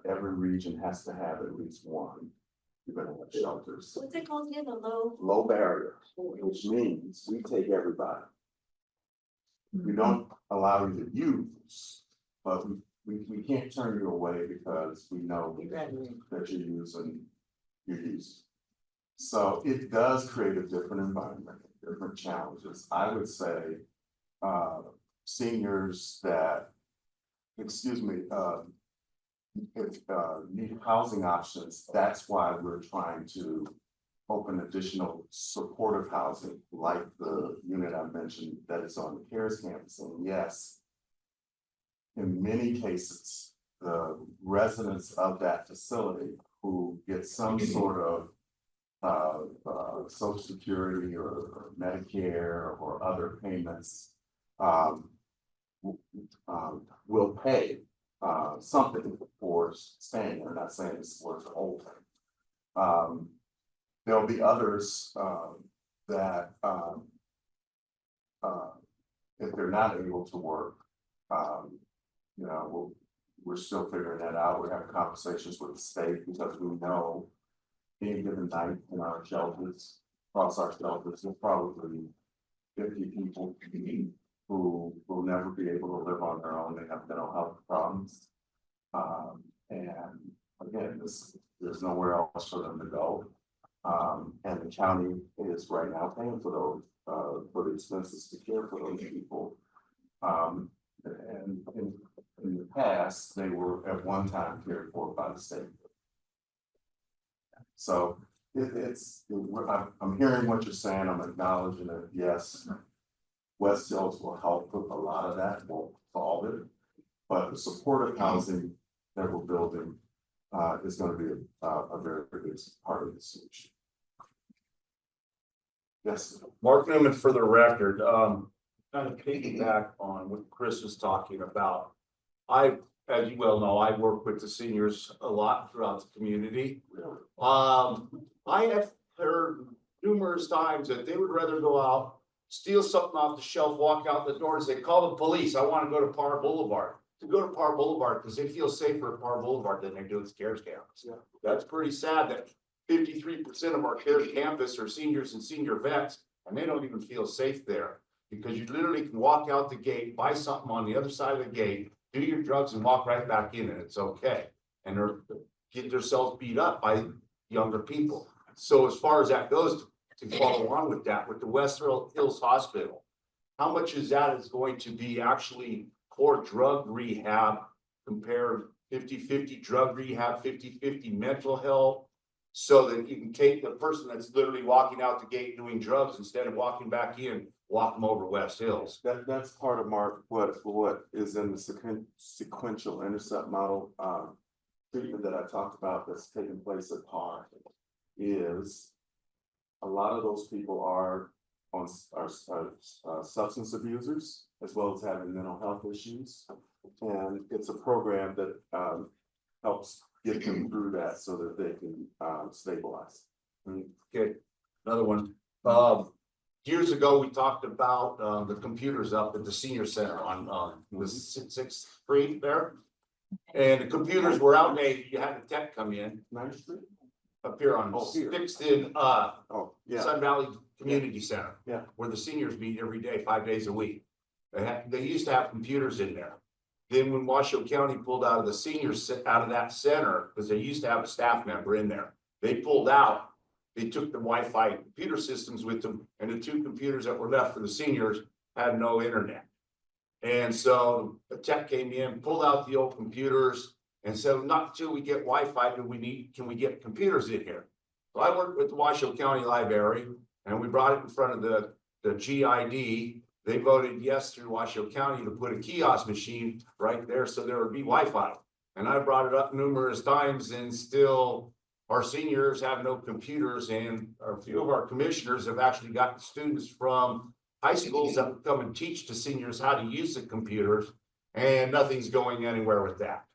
Every region has to have at least one. You're gonna have shelters. What's it called again, the low? Low barrier, which means we take everybody. We don't allow you to use, but we can't turn you away because we know that you're using. So it does create a different environment, different challenges. I would say, seniors that, need housing options, that's why we're trying to open additional supportive housing, like the unit I mentioned that is on the CARES campus. And yes, in many cases, the residents of that facility who get some sort of Social Security or Medicare or other payments will pay something for staying there. Not saying it's worth the whole thing. There'll be others that if they're not able to work, we're still figuring that out. We're having conversations with the state because we know any given night in our shelters, across our shelters, there's probably 50 people who will never be able to live on their own. They have mental health problems. And again, there's nowhere else for them to go. And the county is right now paying for those, for the expenses to care for those people. And in the past, they were at one time cared for by the state. So I'm hearing what you're saying. I'm acknowledging that, yes, West Hills will help with a lot of that, won't solve it. But the supportive housing that we're building is going to be a very big part of the solution. Yes. Mark Newman for the record, kind of piggyback on what Chris was talking about. As you well know, I work with the seniors a lot throughout the community. I have heard numerous times that they would rather go out, steal something off the shelf, walk out the door and say, call the police, I want to go to Parr Boulevard. To go to Parr Boulevard because they feel safer at Parr Boulevard than they do at the CARES campus. Yeah. That's pretty sad that 53% of our CARES campus are seniors and senior vets, and they don't even feel safe there. Because you literally can walk out the gate, buy something on the other side of the gate, do your drugs and walk right back in and it's okay. And they're get themselves beat up by younger people. So as far as that goes, to follow on with that, with the West Hills Hospital, how much is that is going to be actually for drug rehab, compare 50-50 drug rehab, 50-50 mental health, so that you can take the person that's literally walking out the gate doing drugs instead of walking back in, walk them over West Hills. That's part of Mark, what is in the sequential intercept model treatment that I talked about that's taking place at Parr is a lot of those people are substance abusers as well as having mental health issues, and it's a program that helps get them through that so that they can stabilize. Okay, another one. Years ago, we talked about the computers up at the senior center on the 6th Street there. And the computers were outdated. You had the tech come in. 9th Street? Up here on 6th in Sun Valley Community Center. Yeah. Where the seniors meet every day, 5 days a week. They used to have computers in there. Then when Washoe County pulled out of the seniors out of that center, because they used to have a staff member in there, They pulled out, they took the Wi-Fi computer systems with them, and the 2 computers that were left for the seniors had no internet. And so the tech came in, pulled out the old computers and said, not until we get Wi-Fi can we get computers in here? So I worked with the Washoe County Library and we brought it in front of the GID. They voted yes through Washoe County to put a kiosk machine right there so there would be Wi-Fi. And I brought it up numerous times and still our seniors have no computers, and a few of our commissioners have actually gotten students from high schools that come and teach the seniors how to use the computers, and nothing's going anywhere with that.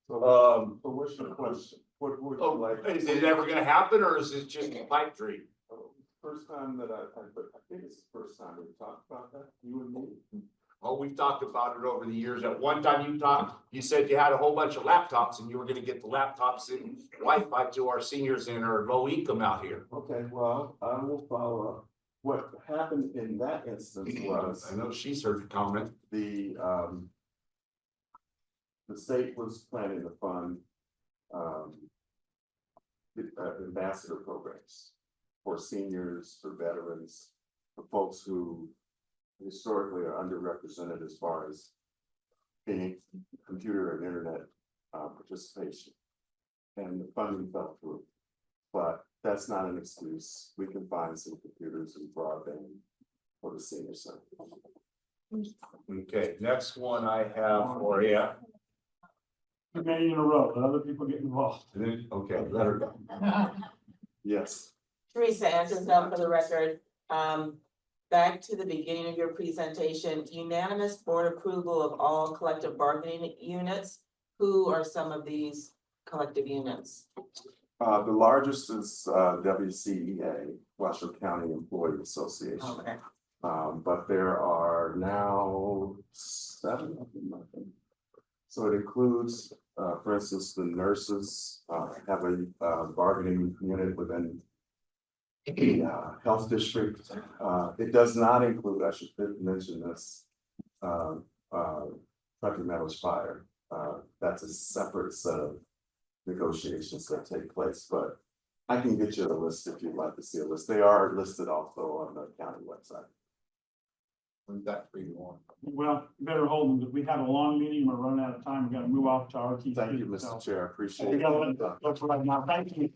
So what's your question? What would you like? Is it ever gonna happen, or is it just a pipe dream? First time that I think it's the first time we talked about that, you and me. Oh, we've talked about it over the years. At one time you said you had a whole bunch of laptops and you were gonna get the laptops and Wi-Fi to our seniors and our low income out here. Okay, well, I will follow up. What happened in that instance was. I know she's heard the comment. The state was planning to fund ambassador programs for seniors, for veterans, for folks who historically are underrepresented as far as being computer and internet participation. And the funding fell through, but that's not an excuse. We can find some computers and broadband for the senior center. Okay, next one I have for you. 2 meetings in a row, let other people get involved. Okay, let her go. Yes. Teresa Anderson, for the record, back to the beginning of your presentation, unanimous board approval of all collective bargaining units. Who are some of these collective units? The largest is WCEA, Washoe County Employee Association. Okay. But there are now 7 of them, I think. So it includes, for instance, the nurses have a bargaining unit within the health district. It does not include, I should mention this, Truckee Meadows Fire. That's a separate set of negotiations that take place, but I can get you a list if you'd like to see a list. They are listed also on the county website. We've got 3 more. Well, you better hold them, because we have a long meeting, we're running out of time, we gotta move off to our. Thank you, Mr. Chair. I appreciate We it. gotta look right now, thank you.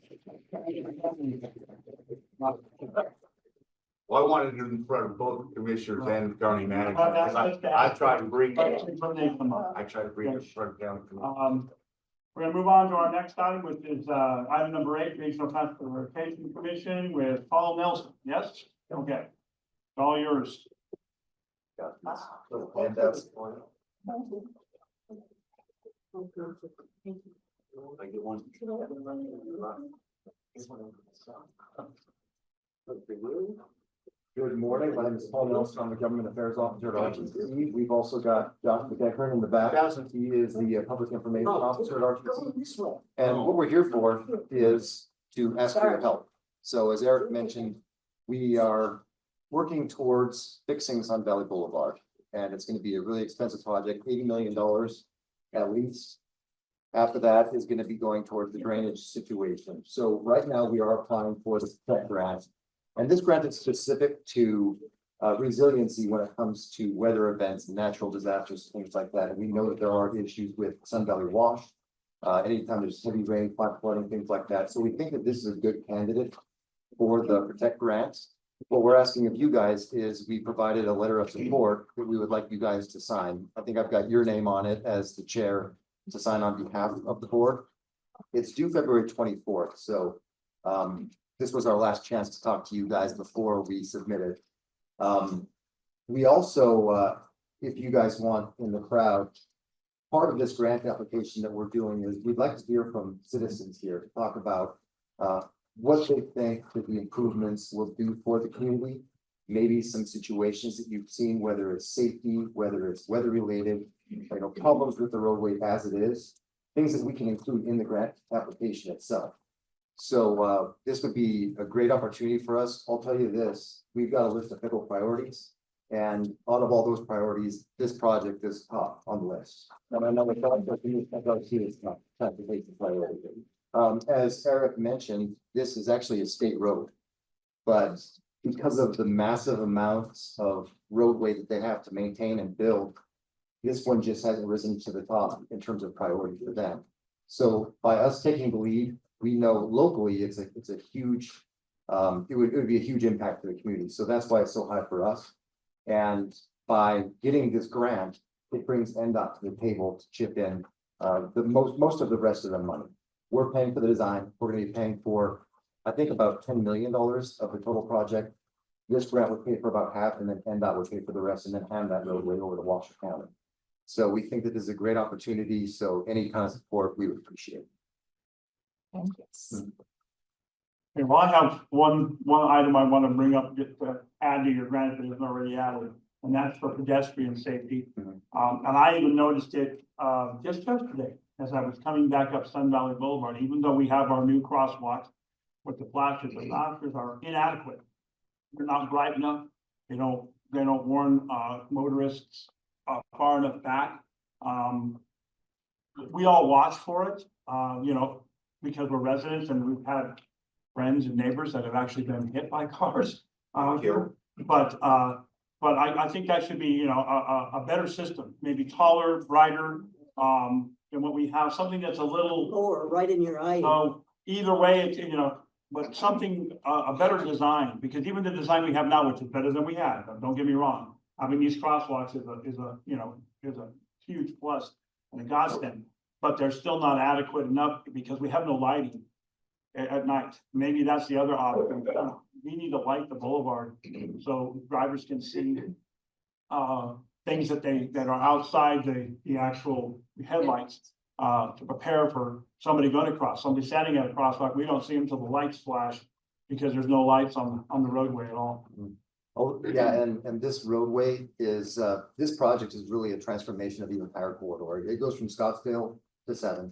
Well, I wanted it in front of both commissioners and the county manager. That's- I try to bring it, When they come up. I try to bring it in front of county commissioners. We're gonna move on to our next item, which is, item number 8, Regional Transportation Commission with Paul Nelson, yes? Okay. It's all yours. I get one. Good morning, my name is Paul Nelson, I'm the Government Affairs Officer at RTC. We've also got Josh McEachern in the back, he is the Public Information Officer at RTC. And what we're here for is to ask for your help. So as Eric mentioned, we are working towards fixing Sun Valley Boulevard. And it's gonna be a really expensive project, $80 million at least. After that is gonna be going towards the drainage situation. So right now we are applying for the PREP grant. And this grant is specific to resiliency when it comes to weather events, natural disasters, things like that. And we know that there are issues with Sun Valley Wash. Anytime there's heavy rain, flooding, things like that. So we think that this is a good candidate for the Protect grant. What we're asking of you guys is we provided a letter of support that we would like you guys to sign. I think I've got your name on it as the chair to sign on behalf of the board. It's due February 24th, so this was our last chance to talk to you guys before we submitted. We also, if you guys want in the crowd, part of this grant application that we're doing is we'd like to hear from citizens here to talk about what they think that the improvements will do for the community. Maybe some situations that you've seen, whether it's safety, whether it's weather related, problems with the roadway as it is, things that we can include in the grant application itself. So this would be a great opportunity for us. I'll tell you this, we've got a list of federal priorities. And out of all those priorities, this project is top on the list. And I know it's not transportation priority. As Eric mentioned, this is actually a state road. But because of the massive amounts of roadway that they have to maintain and build, this one just hasn't risen to the top in terms of priority for them. So by us taking the lead, we know locally it's a huge, it would be a huge impact to the community. So that's why it's so high for us. And by getting this grant, it brings NDOT to the table to chip in the most of the rest of the money. We're paying for the design. We're gonna be paying for, I think, about $10 million of the total project. This grant would pay for about half, and then NDOT would pay for the rest, and then hand that roadway over to Washoe County. So we think that this is a great opportunity. So any kind of support we would appreciate. Thank you. Okay, well, I have one item I want to bring up, just to add to your grant that is already added, and that's for pedestrian safety. And I even noticed it, just yesterday, as I was coming back up Sun Valley Boulevard, even though we have our new crosswalks with the flashers are inadequate. They're not bright enough. They don't warn, motorists, far enough back. We all watch for it, because we're residents and we've had friends and neighbors that have actually been hit by cars out here. But I think that should be, a better system, maybe taller, brighter, than what we have, something that's a little. Or right in your eye. So either way, it's, but something, a better design, because even the design we have now, which is better than we had, don't get me wrong. Having these crosswalks is a huge plus and a godsend, but they're still not adequate enough because we have no lighting at night. Maybe that's the other option. We need to light the boulevard so drivers can see things that are outside the actual headlights to prepare for somebody going to cross. Somebody standing at a crosswalk, we don't see them till the lights flash because there's no lights on the roadway at all. Oh, yeah, and this roadway is, this project is really a transformation of the entire corridor. It goes from Scottsdale to 7th.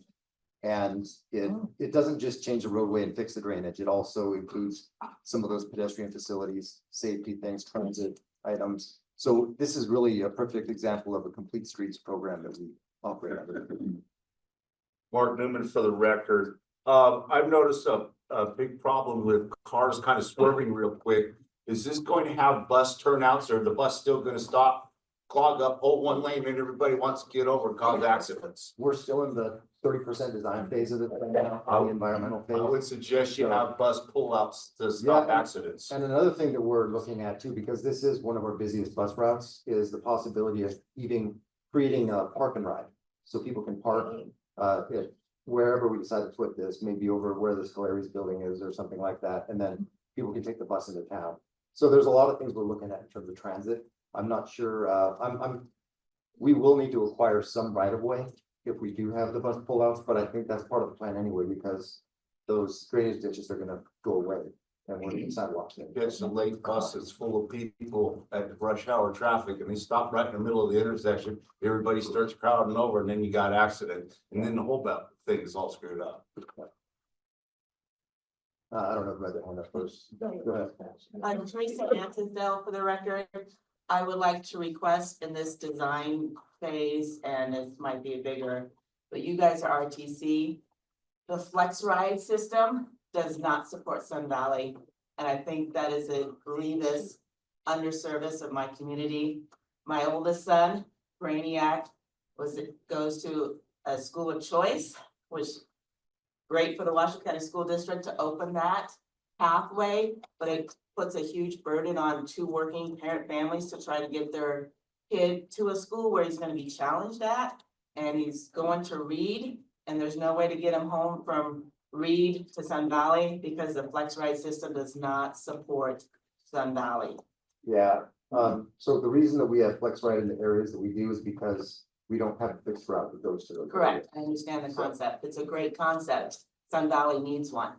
And it doesn't just change the roadway and fix the drainage. It also includes some of those pedestrian facilities, safety things, transit items. So this is really a perfect example of a complete streets program that we operate under. Mark Newman for the record. I've noticed a big problem with cars kind of swerving real quick. Is this going to have bus turnouts, or the bus still gonna stop, clog up, hold one lane, and everybody wants to get over and cause accidents? We're still in the 30% design phase of it right now, the environmental phase. I would suggest you have bus pullouts to stop accidents. And another thing that we're looking at too, because this is one of our busiest bus routes, is the possibility of even creating a park and ride. So people can park wherever we decide to put this, maybe over where the Scalari's building is or something like that. And then people can take the bus into town. So there's a lot of things we're looking at in terms of transit. I'm not sure, we will need to acquire some right of way if we do have the bus pullouts, but I think that's part of the plan anyway, because those drainage ditches are gonna go away and we're in sidewalks. It's a late bus that's full of people at rush hour traffic, and they stop right in the middle of the intersection. Everybody starts crowding over, and then you got accidents, and then the whole thing is all screwed up. I don't know if I want to first. Go ahead. I'm Teresa Antisdale for the record. I would like to request in this design phase, and this might be a bigger, but you guys are RTC. The Flex Ride system does not support Sun Valley, and I think that is a grievous underservice of my community. My oldest son, Brainiac, goes to a school of choice, which great for the Washoe County School District to open that pathway, but it puts a huge burden on 2 working parent families to try to get their kid to a school where he's gonna be challenged at, and he's going to Reed, and there's no way to get him home from Reed to Sun Valley because the Flex Ride system does not support Sun Valley. Yeah, so the reason that we have Flex Ride in the areas that we do is because we don't have a fixed route that goes to those. Correct, I understand the concept, it's a great concept, Sun Valley needs one.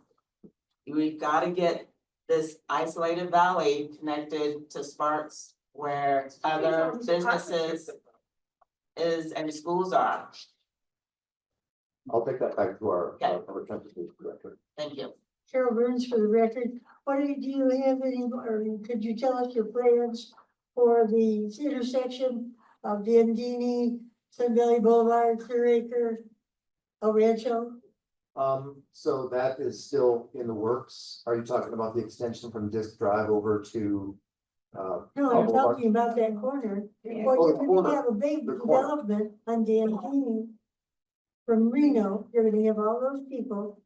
We've gotta get this isolated valley connected to Sparks where other businesses and schools are. I'll take that back to our transportation director. Thank you. Carol Burns for the record. Do you have any, or could you tell us your plans for the intersection of Dandini, Sun Valley Boulevard, Clear Acre, El Rancho? So that is still in the works. Are you talking about the extension from Disc Drive over to? No, I'm Boulevard? talking about that corner. Well, Oh, you're the gonna corner. have a big The corner. development on Dandini. From Reno, you're gonna have all those people,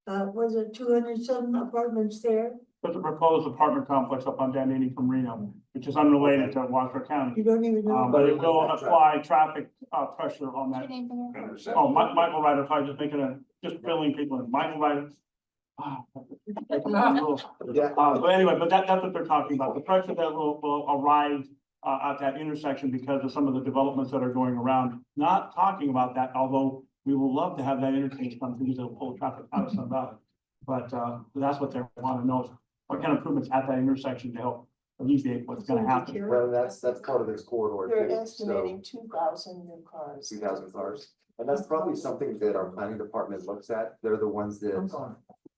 was it 200 some apartments there? But the proposed apartment complex up on Dandini from Reno, which is unrelated to Washoe County. You don't even know. But it will apply traffic, pressure on What's that. your name again? Oh, Michael Ryder, probably just making just filling people in, Michael Ryder. Yeah. But anyway, but that's what they're talking about, the pressure that will arrive at that intersection because of some of the developments that are going around. Not talking about that, although we will love to have that interchange come through, to pull traffic out of Sun Valley. But that's what they want to know, what kind of improvements at that intersection to help alleviate what's gonna happen. Well, that's part of this corridor. They're too, estimating 2,000 new cars. 2,000 cars. And that's probably something that our planning department looks at. They're the ones that,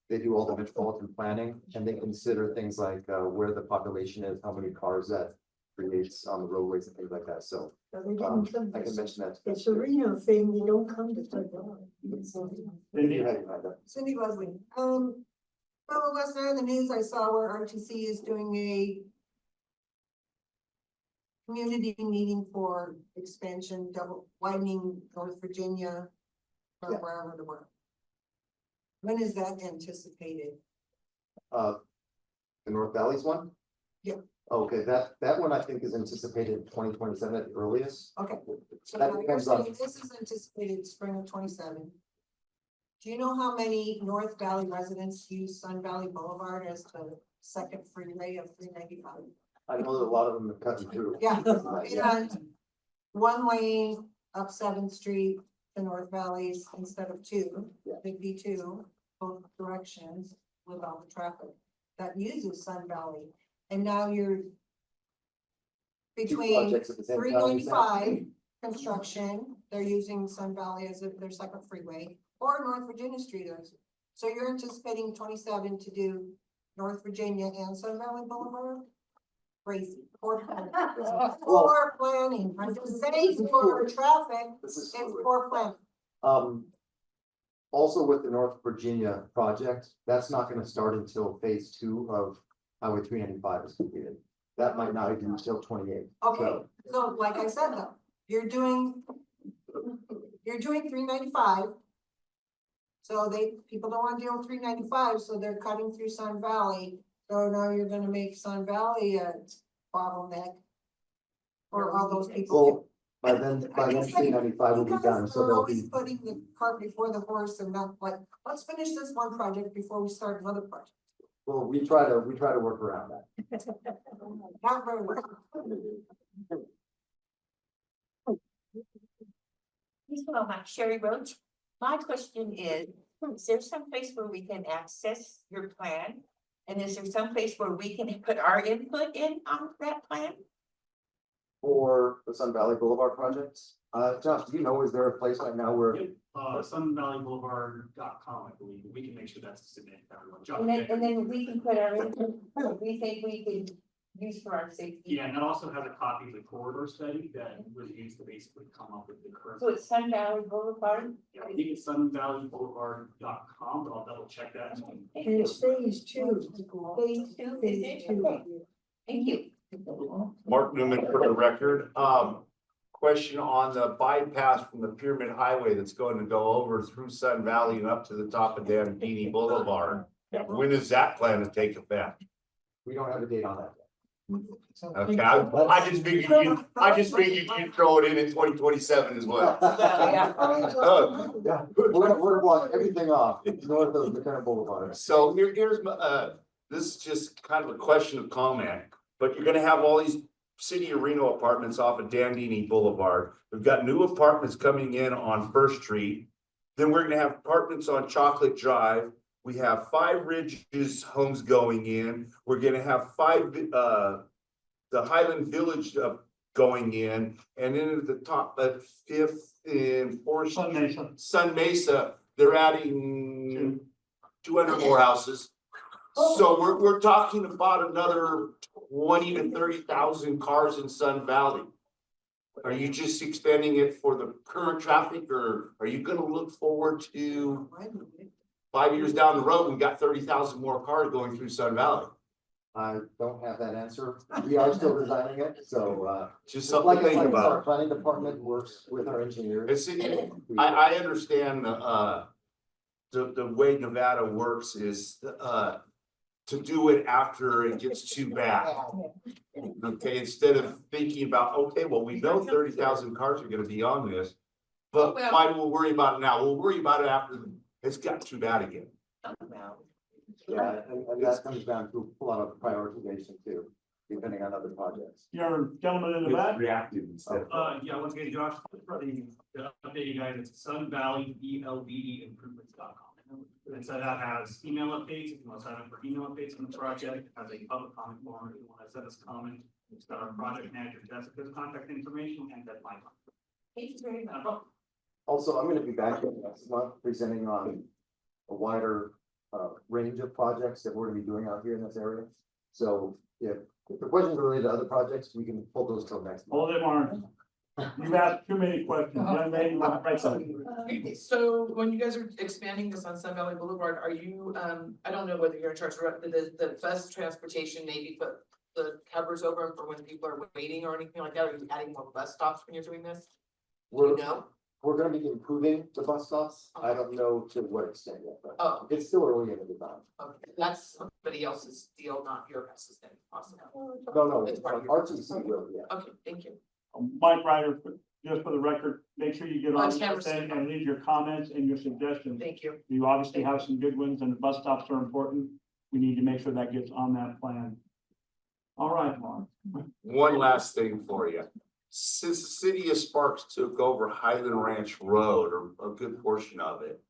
they do all the metropolitan planning, and they consider things like, where the population is, how many cars that creates on the roadways and things like that, so. So they didn't come I can to, mention that. it's a Reno thing, they don't come to Sunvalley. Cindy Leslie, well, last night in the news, I saw where RTC is doing a community meeting for expansion, double widening North Virginia, from wherever to where. When is that anticipated? The North Valley's one? Yeah. Okay, that one I think is anticipated 2027 at the earliest. Okay. So That now you're depends on- saying this is anticipated spring of 27. Do you know how many North Valley residents use Sun Valley Boulevard as the second freeway of 395? I know that a lot of them are cutting through. Yeah, Yeah. and one lane up 7th Street to North Valleys instead of two, it'd be two, both directions with all the traffic that uses Sun Valley. And now you're between projects at the same time, you said? 395 construction, they're using Sun Valley as their second freeway, or North Virginia Street is. So you're anticipating 27 to do North Virginia and Sun Valley Boulevard? Crazy. Poor planning. Poor planning. I'm just saying for traffic, This is. it's poor planning. Also with the North Virginia project, that's not gonna start until phase 2 of Highway 395 is completed. That might not even until 28. Okay, so like I said though, you're doing 395. So people don't want to deal with 395, so they're cutting through Sun Valley. So now you're gonna make Sun Valley a bottleneck. For all those people. Well, by then 395 will be done, so You're there'll always be, putting the cart before the horse and not like, let's finish this one project before we start another project. well, we try to work around that. Not very well. Sherry Roach, my question is there some place where we can access your plan? And is there some place where we can put our input in on that plan? For the Sun Valley Boulevard projects, Josh, do you know, is there a place right now where? sunvalleyboulevard.com, I believe, we can make sure that's submitted to everyone. And then we can put our input, we think we can use for our safety. Yeah, and that also has a copy of the corridor study that was used to basically come up with the current. So it's Sun Valley Boulevard? Yeah, I think it's sunvalleyboulevard.com, but I'll double check that. And it's phase 2. Phase 2, is it? Okay. Thank you. Mark Newman for the record. Question on the bypass from the Pyramid Highway that's going to go over through Sun Valley and up to the top of Dandini Boulevard. When is that plan to take effect? We don't have a date on that yet. Okay, I just figured you'd throw it in 2027 as well. Yeah, we're gonna block everything off north of the current boulevard. So here's my, this is just kind of a question of comment, but you're gonna have all these city of Reno apartments off of Dandini Boulevard. We've got new apartments coming in on First Street. Then we're gonna have apartments on Chocolate Drive. We have 5 Ridges homes going in. We're gonna have 5, the Highland Village going in, and then at the top, at 5th and 4th. Sun Mesa, they're adding 200 more houses. So we're talking about another 20 to 30,000 cars in Sun Valley. Are you just expanding it for the current traffic, or are you gonna look forward to 5 years down the road, we got 30,000 more cars going through Sun Valley. I don't have that answer. We are still designing it, so, Just something like to think I said, our about. planning department works with our engineers. I understand, the way Nevada works is, to do it after it gets too bad. Okay, instead of thinking about, okay, well, we know 30,000 cars are gonna be on this. But why do we worry about it now? We'll worry about it after it's got too bad again. Yeah, and that comes down to a lot of prioritization too, depending on other projects. Your gentleman in the back? Reactive instead. Yeah, once again, Josh, for the update you guys, it's Sun Valley BLB improvements.com. And so that has email updates, if you want to sign up for email updates on the project, it has a public comment form, if you want to send us a comment. It's got our project manager Jessica's contact information and deadline. Thank you very much. No problem. Also, I'm gonna be back here next month presenting on a wider range of projects that we're gonna be doing out here in this area. So if the questions are related to other projects, we can pull those till next month. Hold it, Mark. You've asked too many questions. Young lady, right side. So when you guys are expanding this on Sun Valley Boulevard, are you, I don't know whether you're in charge of the bus transportation, maybe put the covers over them for when people are waiting or anything like that? Are you adding more bus stops when you're doing this? We're gonna be improving the bus stops. I don't know to what extent yet, but Oh, it's still early in the design. okay, that's somebody else's deal, not your guys's thing, possibly. No, It's part of your- RTC will, yeah. Okay, thank you. Mike Ryder, just for the record, make sure you get on On camera, this thing and leave your comments and your suggestions. Thank you. You obviously have some good ones and the bus stops are important. We need to make sure that gets on that plan. All right, Mark. One last thing for you. Since the city of Sparks took over Highland Ranch Road, or a good portion of it.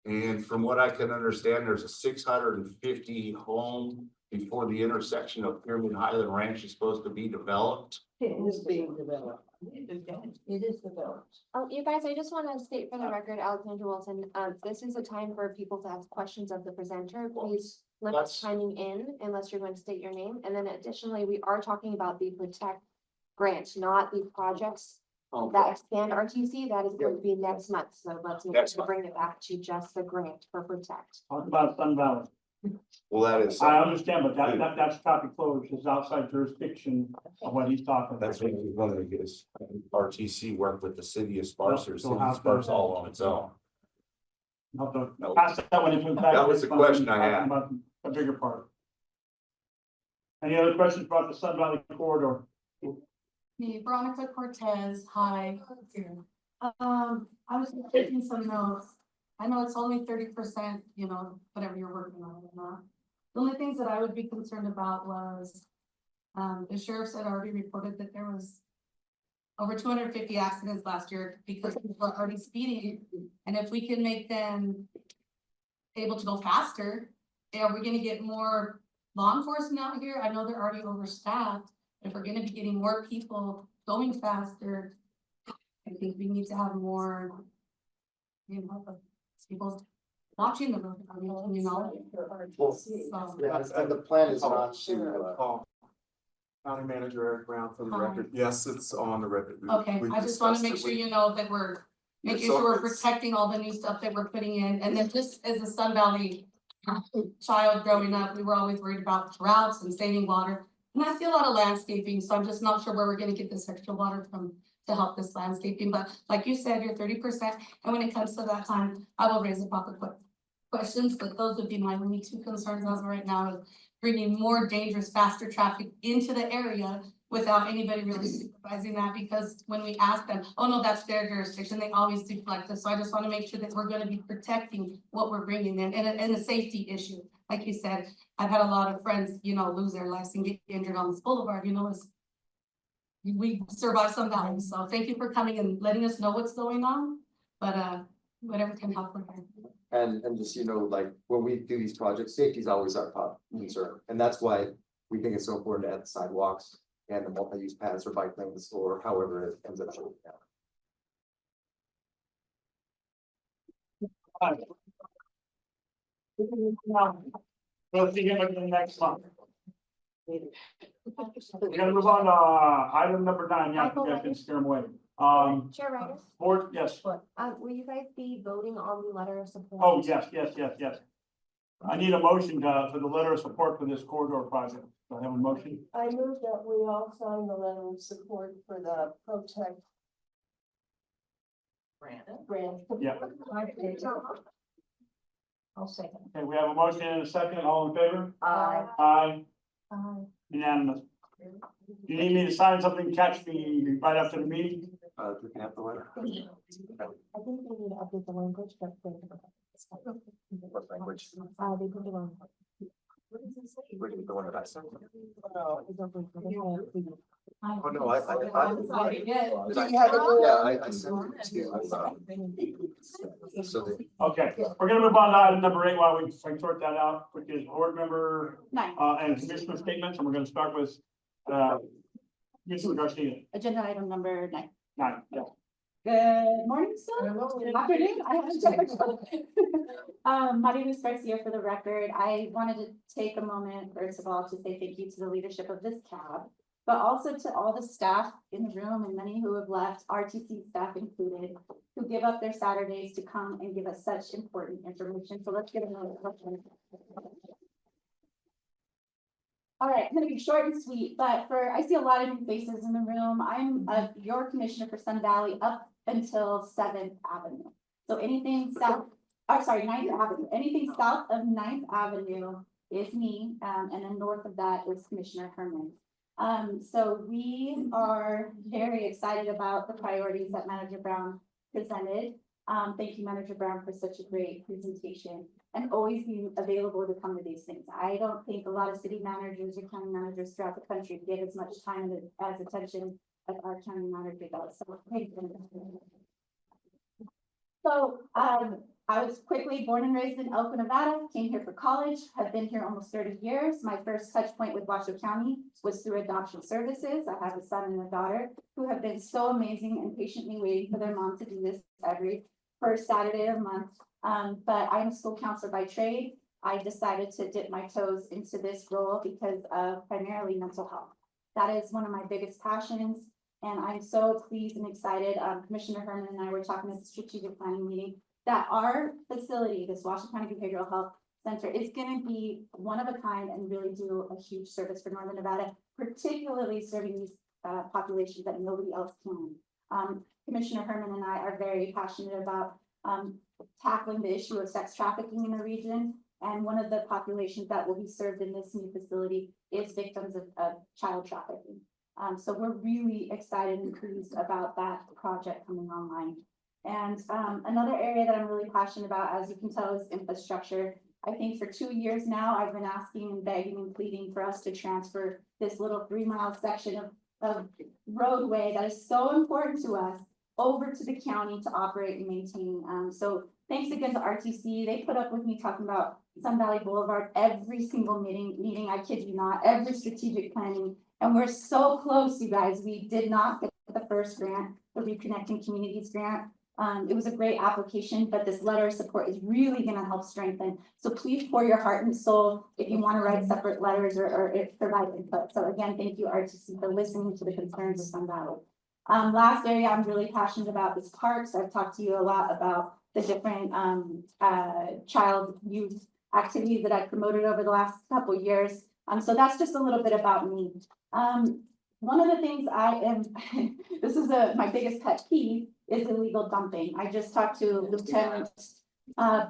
And from what I can understand, there's a 650 home before the intersection of Pyramid Highland Ranch is supposed to be developed. It is being developed. It is developed. Oh, you guys, I just want to state for the record, Alexandra Wilson, this is a time for people to ask questions of the presenter. Please limit That's- chiming in unless you're going to state your name. And then additionally, we are talking about the Protect grant, not the projects that expand RTC. That is going to be next month. So let's make Next sure to bring it back to just the grant for Protect. Talk about Sun Valley. Well, that is. I understand, but that's topic closed. It's outside jurisdiction of what he's talking about. That's what we wanted to get is RTC work with the city of Sparks, or Yep, city so how- of Sparks all on its own. I'll have to No. pass that when it comes back. That was the question I had. About a bigger part. Any other questions about the Sun Valley corridor? Me, Veronica Cortez, hi. I was just taking some notes. I know it's only 30%, you know, whatever you're working on and not. The only things that I would be concerned about was, the sheriff had already reported that there was over 250 accidents last year because people are already speeding. And if we can make them able to go faster, are we gonna get more law enforcement out here? I know they're already overstaffed. If we're gonna be getting more people going faster, I think we need to have more, you know, people watching the road, you know. And the plan is not to, County Manager Eric Brown for the Hi. record. Yes, it's on the record. Okay, We I just wanna discussed make it sure with- you know that we're making So sure we're it's- protecting all the new stuff that we're putting in, and then just as a Sun Valley child growing up, we were always worried about droughts and saving water. And I see a lot of landscaping, so I'm just not sure where we're gonna get this extra water from to help this landscaping, but like you said, you're 30%, and when it comes to that time, I will raise the proper questions, but those would be my only two concerns as of right now, is bringing more dangerous, faster traffic into the area without anybody really supervising that, because when we ask them, oh no, that's their jurisdiction, they always deflect us, so I just wanna make sure that we're gonna be protecting what we're bringing in, and the safety issue. Like you said, I've had a lot of friends, you know, lose their lives and get injured on this boulevard, you know, we survive some valleys, so thank you for coming and letting us know what's going on, but whatever can help with that. and just, you know, like, when we do these projects, safety is always our top concern. And that's why we think it's so important to add the sidewalks and the multi-use paths for bike lanes, or however it ends up showing out. We'll see him again next month. We're gonna move on to item number 9. Yeah, you guys can scare him away. Chair Ryder, board, yes. will you guys be voting on the letter of support? Oh, yes. I need a motion for the letter of support for this corridor project. Do I have a motion? I move that we all sign the letter of support for the Protect grant. Yeah. I'll second. Okay, we have a motion and a second. All in favor? Aye. Aye. Unanimous. Do you need me to sign something, catch me right after the meeting? We can have the letter. I think we need to update the language, but. What language? They put it on. Where did the one that I sent? Oh, no, I. Do you have it? Yeah, I sent it to, so that. Okay, we're gonna move on to item number 8 while we can sort that out, which is board member, 9. and commissioner statements, and we're gonna start with, Commissioner Garcia. Agenda item number 9. 9, yeah. Good morning, sir. Good afternoon. I have to check. My name is Garcia for the record. I wanted to take a moment, first of all, to say thank you to the leadership of this cab, but also to all the staff in the room and many who have left, RTC staff included, who give up their Saturdays to come and give us such important information. So let's give another question. All right, I'm gonna be short and sweet, but I see a lot of new faces in the room. I'm your commissioner for Sun Valley up until 7th Avenue. So anything south, 9th Avenue, anything south of 9th Avenue is me, and then north of that is Commissioner Herman. So we are very excited about the priorities that Manager Brown presented. Thank you, Manager Brown, for such a great presentation and always being available to come to these things. I don't think a lot of city managers or county managers throughout the country give as much time and as attention as our county manager does. So thank you. So I was quickly born and raised in Elko, Nevada, came here for college, have been here almost 30 years. My first touch point with Washoe County was through adoption services. I have a son and a daughter who have been so amazing and patiently waiting for their mom to do this every first Saturday of the month. But I'm a school counselor by trade. I decided to dip my toes into this role because of primarily mental health. That is one of my biggest passions. And I'm so pleased and excited. Commissioner Herman and I were talking at the strategic planning meeting that our facility, this Washoe County Behavioral Health Center, is going to be one of a kind and really do a huge service for Northern Nevada, particularly serving these populations that nobody else can. Commissioner Herman and I are very passionate about tackling the issue of sex trafficking in the region. And one of the populations that will be served in this new facility is victims of child trafficking. So we're really excited and pleased about that project coming online. And another area that I'm really passionate about, as you can tell, is infrastructure. I think for 2 years now, I've been asking and begging and pleading for us to transfer this little 3-mile section of roadway that is so important to us over to the county to operate and maintain. So thanks again to RTC. They put up with me talking about Sun Valley Boulevard every single meeting, I kid you not, every strategic planning. And we're so close, you guys. We did not get the first grant, the Reconnecting Communities grant. It was a great application, but this letter of support is really going to help strengthen. So please pour your heart and soul if you want to write separate letters or provide input. So again, thank you, RTC, for listening to the concerns of Sun Valley. Last area I'm really passionate about is parks. I've talked to you a lot about the different child youth activities that I've promoted over the last couple of years. So that's just a little bit about me. One of the things this is my biggest pet peeve, is illegal dumping. I just talked to Lieutenant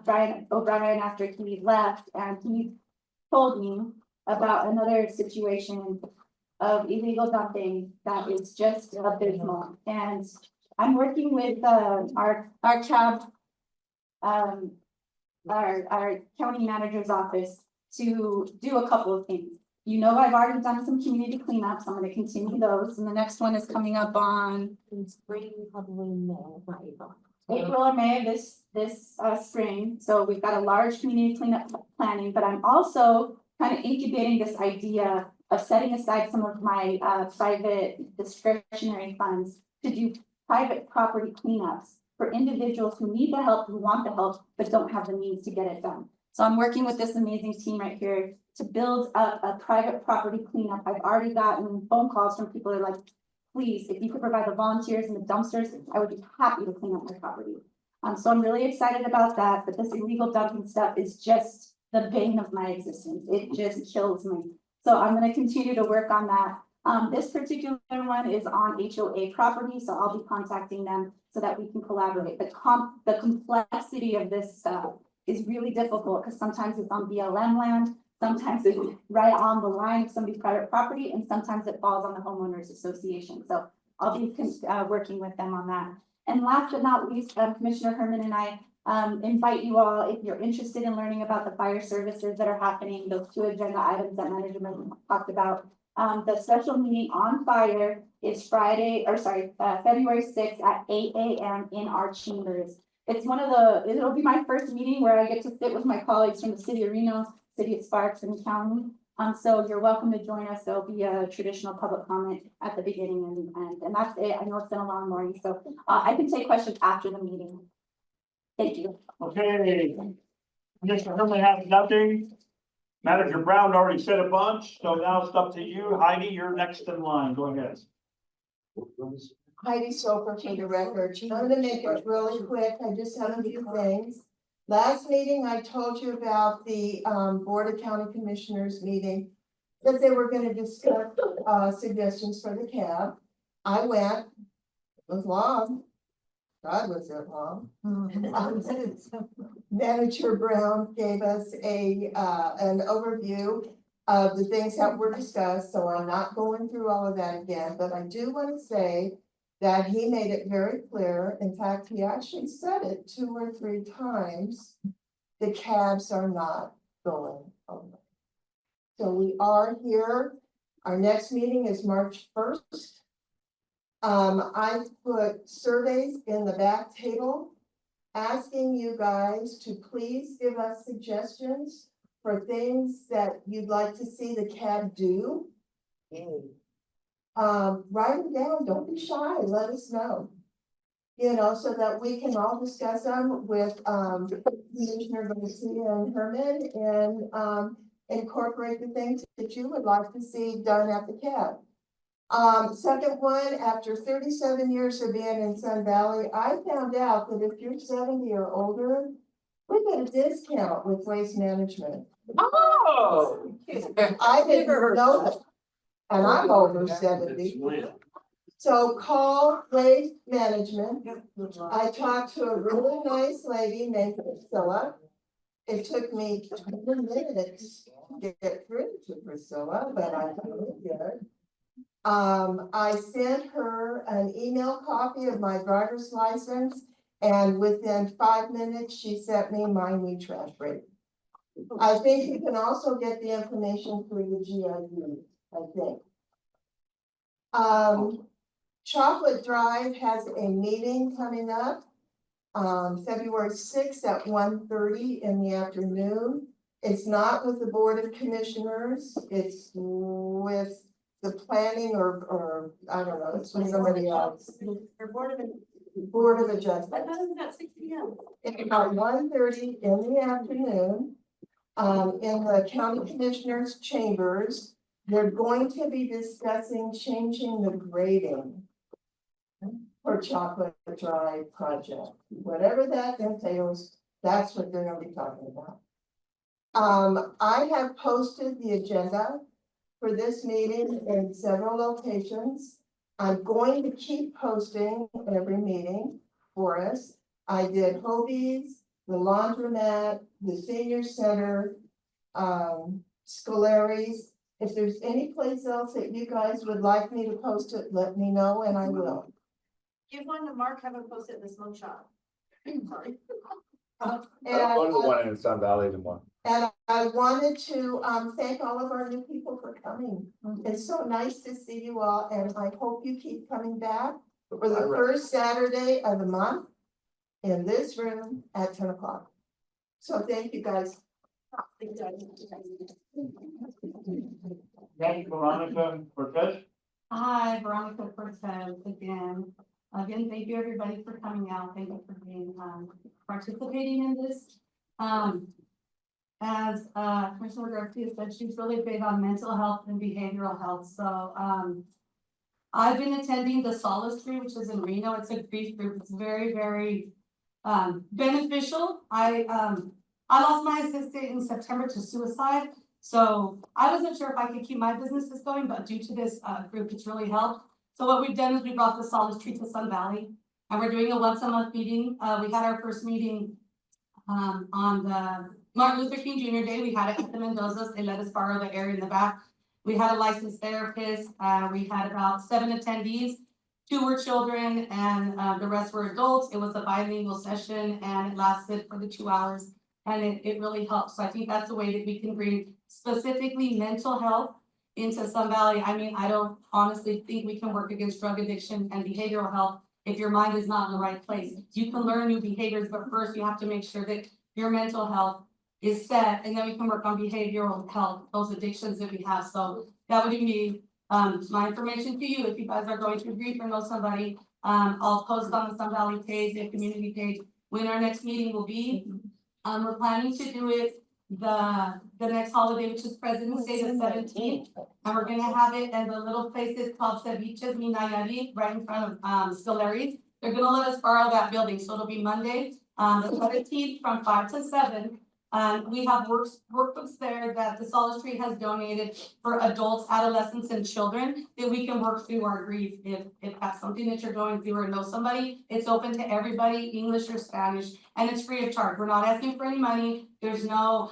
Brian O'Brien after he left, and he told me about another situation of illegal dumping that is just abysmal. And I'm working with our CAB, our county manager's office to do a couple of things. You know, I've already done some community cleanups. I'm going to continue those. And the next one is coming up on spring, probably April or May of this spring. So we've got a large community cleanup planning, but I'm also kind of incubating this idea of setting aside some of my private discretionary funds to do private property cleanups for individuals who need the help, who want the help, but don't have the means to get it done. So I'm working with this amazing team right here to build up a private property cleanup. I've already gotten phone calls from people who are like, please, if you could provide the volunteers and the dumpsters, I would be happy to clean up my property. So I'm really excited about that, but this illegal dumping stuff is just the bane of my existence. It just kills me. So I'm gonna continue to work on that. This particular one is on HOA property, so I'll be contacting them so that we can collaborate. The complexity of this stuff is really difficult because sometimes it's on BLM land, sometimes it's right on the line of somebody's private property, and sometimes it falls on the homeowners association. So I'll be working with them on that. And last but not least, Commissioner Herman and I invite you all, if you're interested in learning about the fire services that are happening, those 2 agenda items that management talked about. The special meeting on fire is February 6th at 8 a.m. in our chambers. It's it'll be my first meeting where I get to sit with my colleagues from the city of Reno, city of Sparks, and county. So you're welcome to join us. There'll be a traditional public comment at the beginning and end, and that's it. I know it's been a long morning, so I can take questions after the meeting. Thank you. Okay. Commissioner Herman has nothing. Manager Brown already said a bunch, so now it's up to you. Heidi, you're next in line. Go ahead. Heidi Soper for the record. I'm gonna make it really quick. I just have a few things. Last meeting, I told you about the Board of County Commissioners meeting, that they were gonna discuss suggestions for the cab. I went, it was long. God, was it long? Manager Brown gave us an overview of the things that were discussed, so I'm not going through all of that again, but I do want to say that he made it very clear. In fact, he actually said it 2 or 3 times. The cabs are not going over. So we are here. Our next meeting is March 1st. I put surveys in the back table, asking you guys to please give us suggestions for things that you'd like to see the cab do. Write them down, don't be shy, let us know. You know, so that we can all discuss them with Commissioner Garcia and Herman and incorporate the things that you would like to see done at the cab. Second one, after 37 years of being in Sun Valley, I found out that if you're 70 or older, we get a discount with waste management. Oh. I didn't know that. And I'm over 70. So call waste management. I talked to a really nice lady named Priscilla. It took me 20 minutes to get through to Priscilla, but I really did. I sent her an email copy of my driver's license, and within 5 minutes, she sent me my new trash rate. I think you can also get the information through the GID, I think. Chocolate Drive has a meeting coming up, February 6th at 1:30 in the afternoon. It's not with the Board of Commissioners, it's with the planning or I don't know, it's with somebody else. Board of Adjustment. I thought it was at 6 p.m. It's about 1:30 in the afternoon, in the County Commissioners Chambers. They're going to be discussing changing the grading for Chocolate Drive project. Whatever that entails, that's what they're gonna be talking about. I have posted the agenda for this meeting in several locations. I'm going to keep posting every meeting for us. I did Hobie's, the laundromat, the senior center, Scolari's. If there's any place else that you guys would like me to post it, let me know and I will. Give one to Mark, have him post it in the smoke shop. Sorry. Go to the one in Sun Valley tomorrow. And I wanted to thank all of our new people for coming. It's so nice to see you all, and I hope you keep coming back for the first Saturday of the month in this room at 10 o'clock. So thank you guys. Veronica Cortez. Hi, Veronica Cortez again. Again, thank you everybody for coming out. Thank you for being participating in this. As Commissioner Garcia said, she's really big on mental health and behavioral health. So I've been attending the Solace Tree, which is in Reno. It's a grief group. It's very, very beneficial. I lost my assistant in September to suicide. So I wasn't sure if I could keep my businesses going, but due to this group, it's really helped. So what we've done is we brought the Solace Tree to Sun Valley, and we're doing a once a month meeting. We had our first meeting on the Martin Luther King Jr. Day. We had it at the Mendoza's. They let us borrow the area in the back. We had a licensed therapist. We had about 7 attendees. 2 were children and the rest were adults. It was a bilingual session and it lasted for the 2 hours. And it really helps. So I think that's the way that we can bring specifically mental health into Sun Valley. I mean, I don't honestly think we can work against drug addiction and behavioral health if your mind is not in the right place. You can learn new behaviors, but first you have to make sure that your mental health is set, and then we can work on behavioral health, those addictions that we have. So that would be my information to you. If you guys are going to grief or know somebody, I'll post on the Sun Valley page, the community page, when our next meeting will be. We're planning to do it the next holiday, which is President's Day, the 17th. And we're gonna have it in the little place, it's called Ceviches Minayari, right in front of Stilleries. They're gonna let us borrow that building, so it'll be Monday, the 17th from 5 to 7. We have workbooks there that the Solace Tree has donated for adults, adolescents, and children that we can work through our grief. If that's something that you're going through or know somebody, it's open to everybody, English or Spanish, and it's free of charge. We're not asking for any money. There's no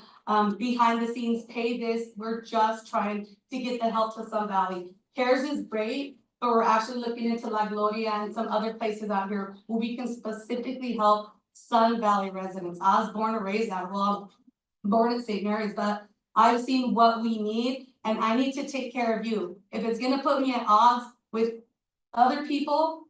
behind the scenes pay this. We're just trying to get the help to Sun Valley. CARES is great, but we're actually looking into La Gloria and some other places out here where we can specifically help Sun Valley residents. I was born and raised out, well, I'm born at St. Mary's, but I've seen what we need and I need to take care of you. If it's gonna put me at odds with other people,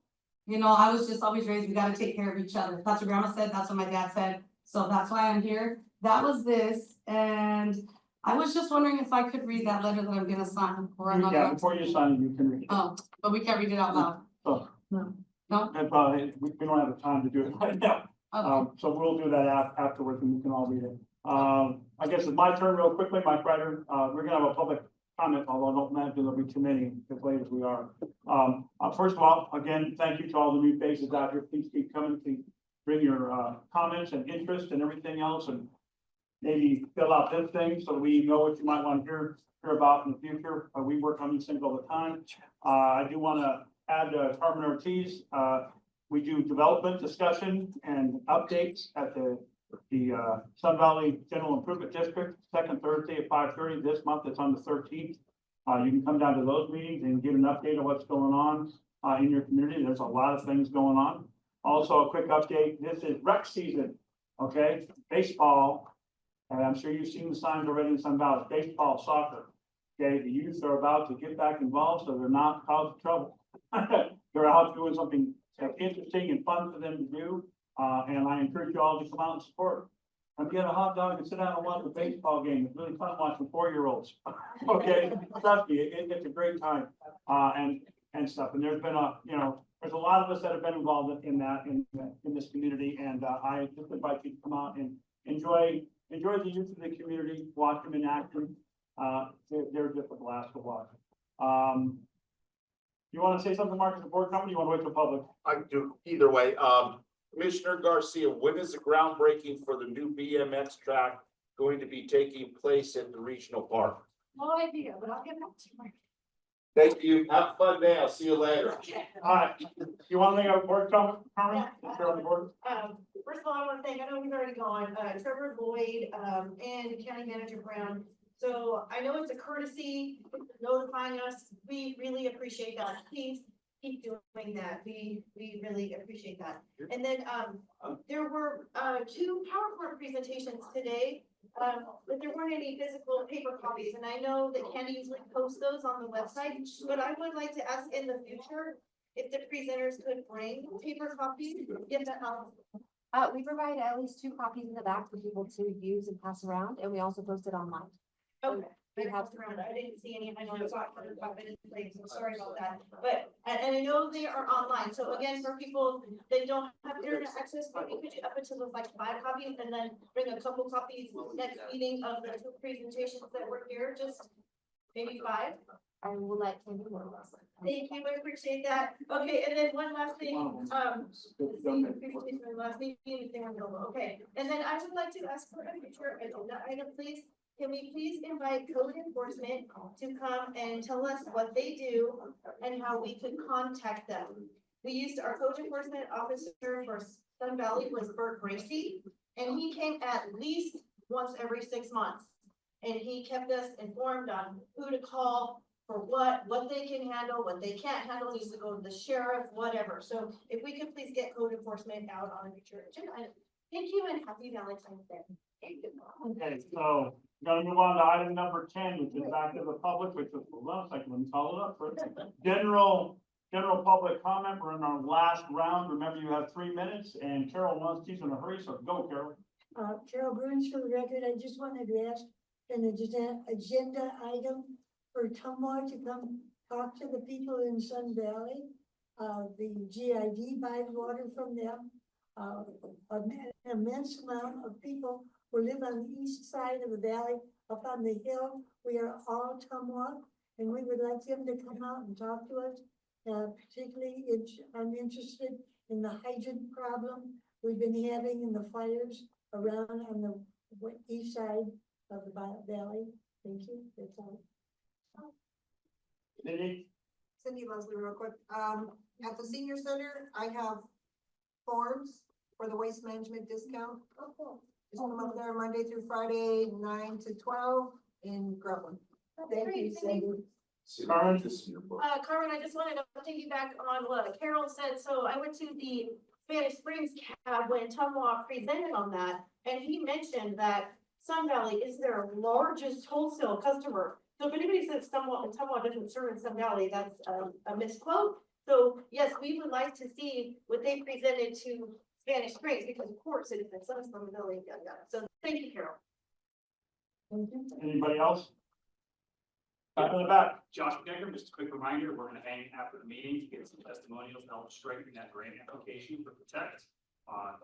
you know, I was just always raised, we gotta take care of each other. That's what grandma said, that's what my dad said. So that's why I'm here. That was this, and I was just wondering if I could read that letter that I'm gonna sign or I'm not. Yeah, before you sign it, you can read it. Oh, but we can't read it out loud. So, No. and probably, we don't have the time to do it right now. Okay. So we'll do that afterwards and we can all read it. I guess it's my turn real quickly, my writer, we're gonna have a public comment, although I don't imagine there'll be too many as late as we are. First of all, again, thank you to all the new faces out here. Please keep coming to bring your comments and interest and everything else, and maybe fill out this thing so we know what you might want to hear about in the future. We work on these things all the time. I do want to add Carmen Ortiz. We do development discussion and updates at the Sun Valley General Improvement District, second Thursday at 5:30. This month it's on the 13th. You can come down to those meetings and get an update of what's going on in your community. There's a lot of things going on. Also, a quick update. This is rec season, okay? Baseball, and I'm sure you've seen the signs already in Sun Valley. Baseball, soccer. Okay, the youth are about to get back involved, so they're not causing trouble. They're out doing something interesting and fun for them to do. And I encourage you all to come out and support. And get a hot dog and sit down and watch a baseball game. It's really fun watching 4-year-olds. Okay, trust me, it's a great time, and stuff. And there's been there's a lot of us that have been involved in that, in this community. And I just invite you to come out and enjoy the youth of the community, watch them in action. They're just a blast to watch. You want to say something, Mark, as a board company? You want to wait till public? I can do either way. Commissioner Garcia, when is the groundbreaking for the new BMX track going to be taking place at the regional park? No idea, but I'll get back to you. Thank you. Have a fun day. I'll see you later. All right. You want to make a board comment, Carmen? You're on the board. First of all, I want to thank, I know we've already gone, Trevor Lloyd, and County Manager Brown. So I know it's a courtesy notifying us. We really appreciate that. Please keep doing that. We really appreciate that. And then, there were, 2 PowerPoint presentations today, but there weren't any physical paper copies. And I know that Candy usually posts those on the website, but I would like to ask in the future if the presenters could bring paper copies, get that out. We provide at least 2 copies in the back for people to use and pass around, and we also post it online. Okay. I have around. I didn't see any. I know it's about 5 minutes late, so sorry about that. But, and I know they are online. So again, for people that don't have internet access, maybe could you up it to like 5 copies and then bring a couple copies next meeting of the 2 presentations that were here, just maybe 5? I will let Tammy know. Thank you, I appreciate that. Okay, and then one last thing, last meeting, okay. And then I would like to ask for a future agenda item, please. Can we please invite code enforcement to come and tell us what they do and how we could contact them? We used our code enforcement officer for Sun Valley was Bert Gracie, and he came at least once every 6 months. And he kept us informed on who to call for what they can handle, what they can't handle, needs to go to the sheriff, whatever. So if we could please get code enforcement out on a future agenda item. Thank you and happy Valentine's Day. Okay, so we're gonna move on to item number 10, which is back to the public, which is, well, let me call it up for general public comment. We're in our last round. Remember, you have 3 minutes, and Carol wants, she's in a hurry, so go, Carol. Carol Bruins for the record, I just wanted to ask an agenda item for Tumwa to come talk to the people in Sun Valley. The GID buys water from them. An immense amount of people who live on the east side of the valley, up on the hill. We are all Tumwa, and we would like them to come out and talk to us. Particularly, I'm interested in the hydrant problem we've been having in the fires around on the east side of the valley. Thank you, that's all. Cindy Leslie, real quick. At the senior center, I have forms for the waste management discount. Just come up there Monday through Friday, 9 to 12 in Groveland. Thank you, Cindy. Carmen? Carmen, I just wanted to piggyback on what Carol said. So I went to the Spanish Springs cab when Tumwa presented on that, and he mentioned that Sun Valley is their largest wholesale customer. So if anybody says Tumwa doesn't serve in Sun Valley, that's a misquote. So yes, we would like to see what they presented to Spanish Springs, because of course it is in Sun Valley. So thank you, Carol. Anybody else? Back in the back. Josh Decker, just a quick reminder, we're gonna hang after the meeting to get some testimonials to help strengthen that grant application for Protect. I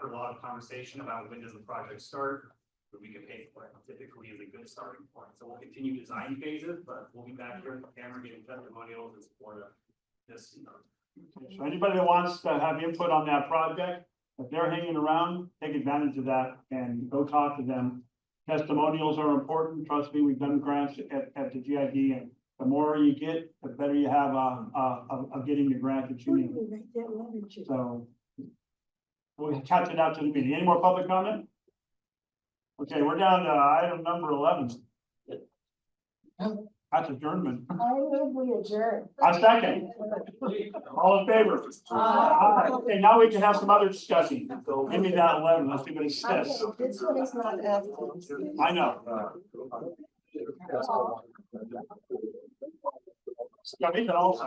heard a lot of conversation about when does the project start, but we can pay for it. Typically is a good starting point. So we'll continue design phases, but we'll be back here at the camera getting testimonials in support of this. So anybody that wants to have input on that project, if they're hanging around, take advantage of that and go talk to them. Testimonials are important. Trust me, we've done grants at the GID, and the more you get, the better you have of getting the grant that you need. So we'll catch it out to the meeting. Any more public comment? Okay, we're down to item number 11. That's adjournment. I move we adjourn. I second. All in favor? Aye. Okay, now we can have some other discussion. Give me that 11. Let's see what it says. Okay, this one is not active. I know. Yeah, we can all.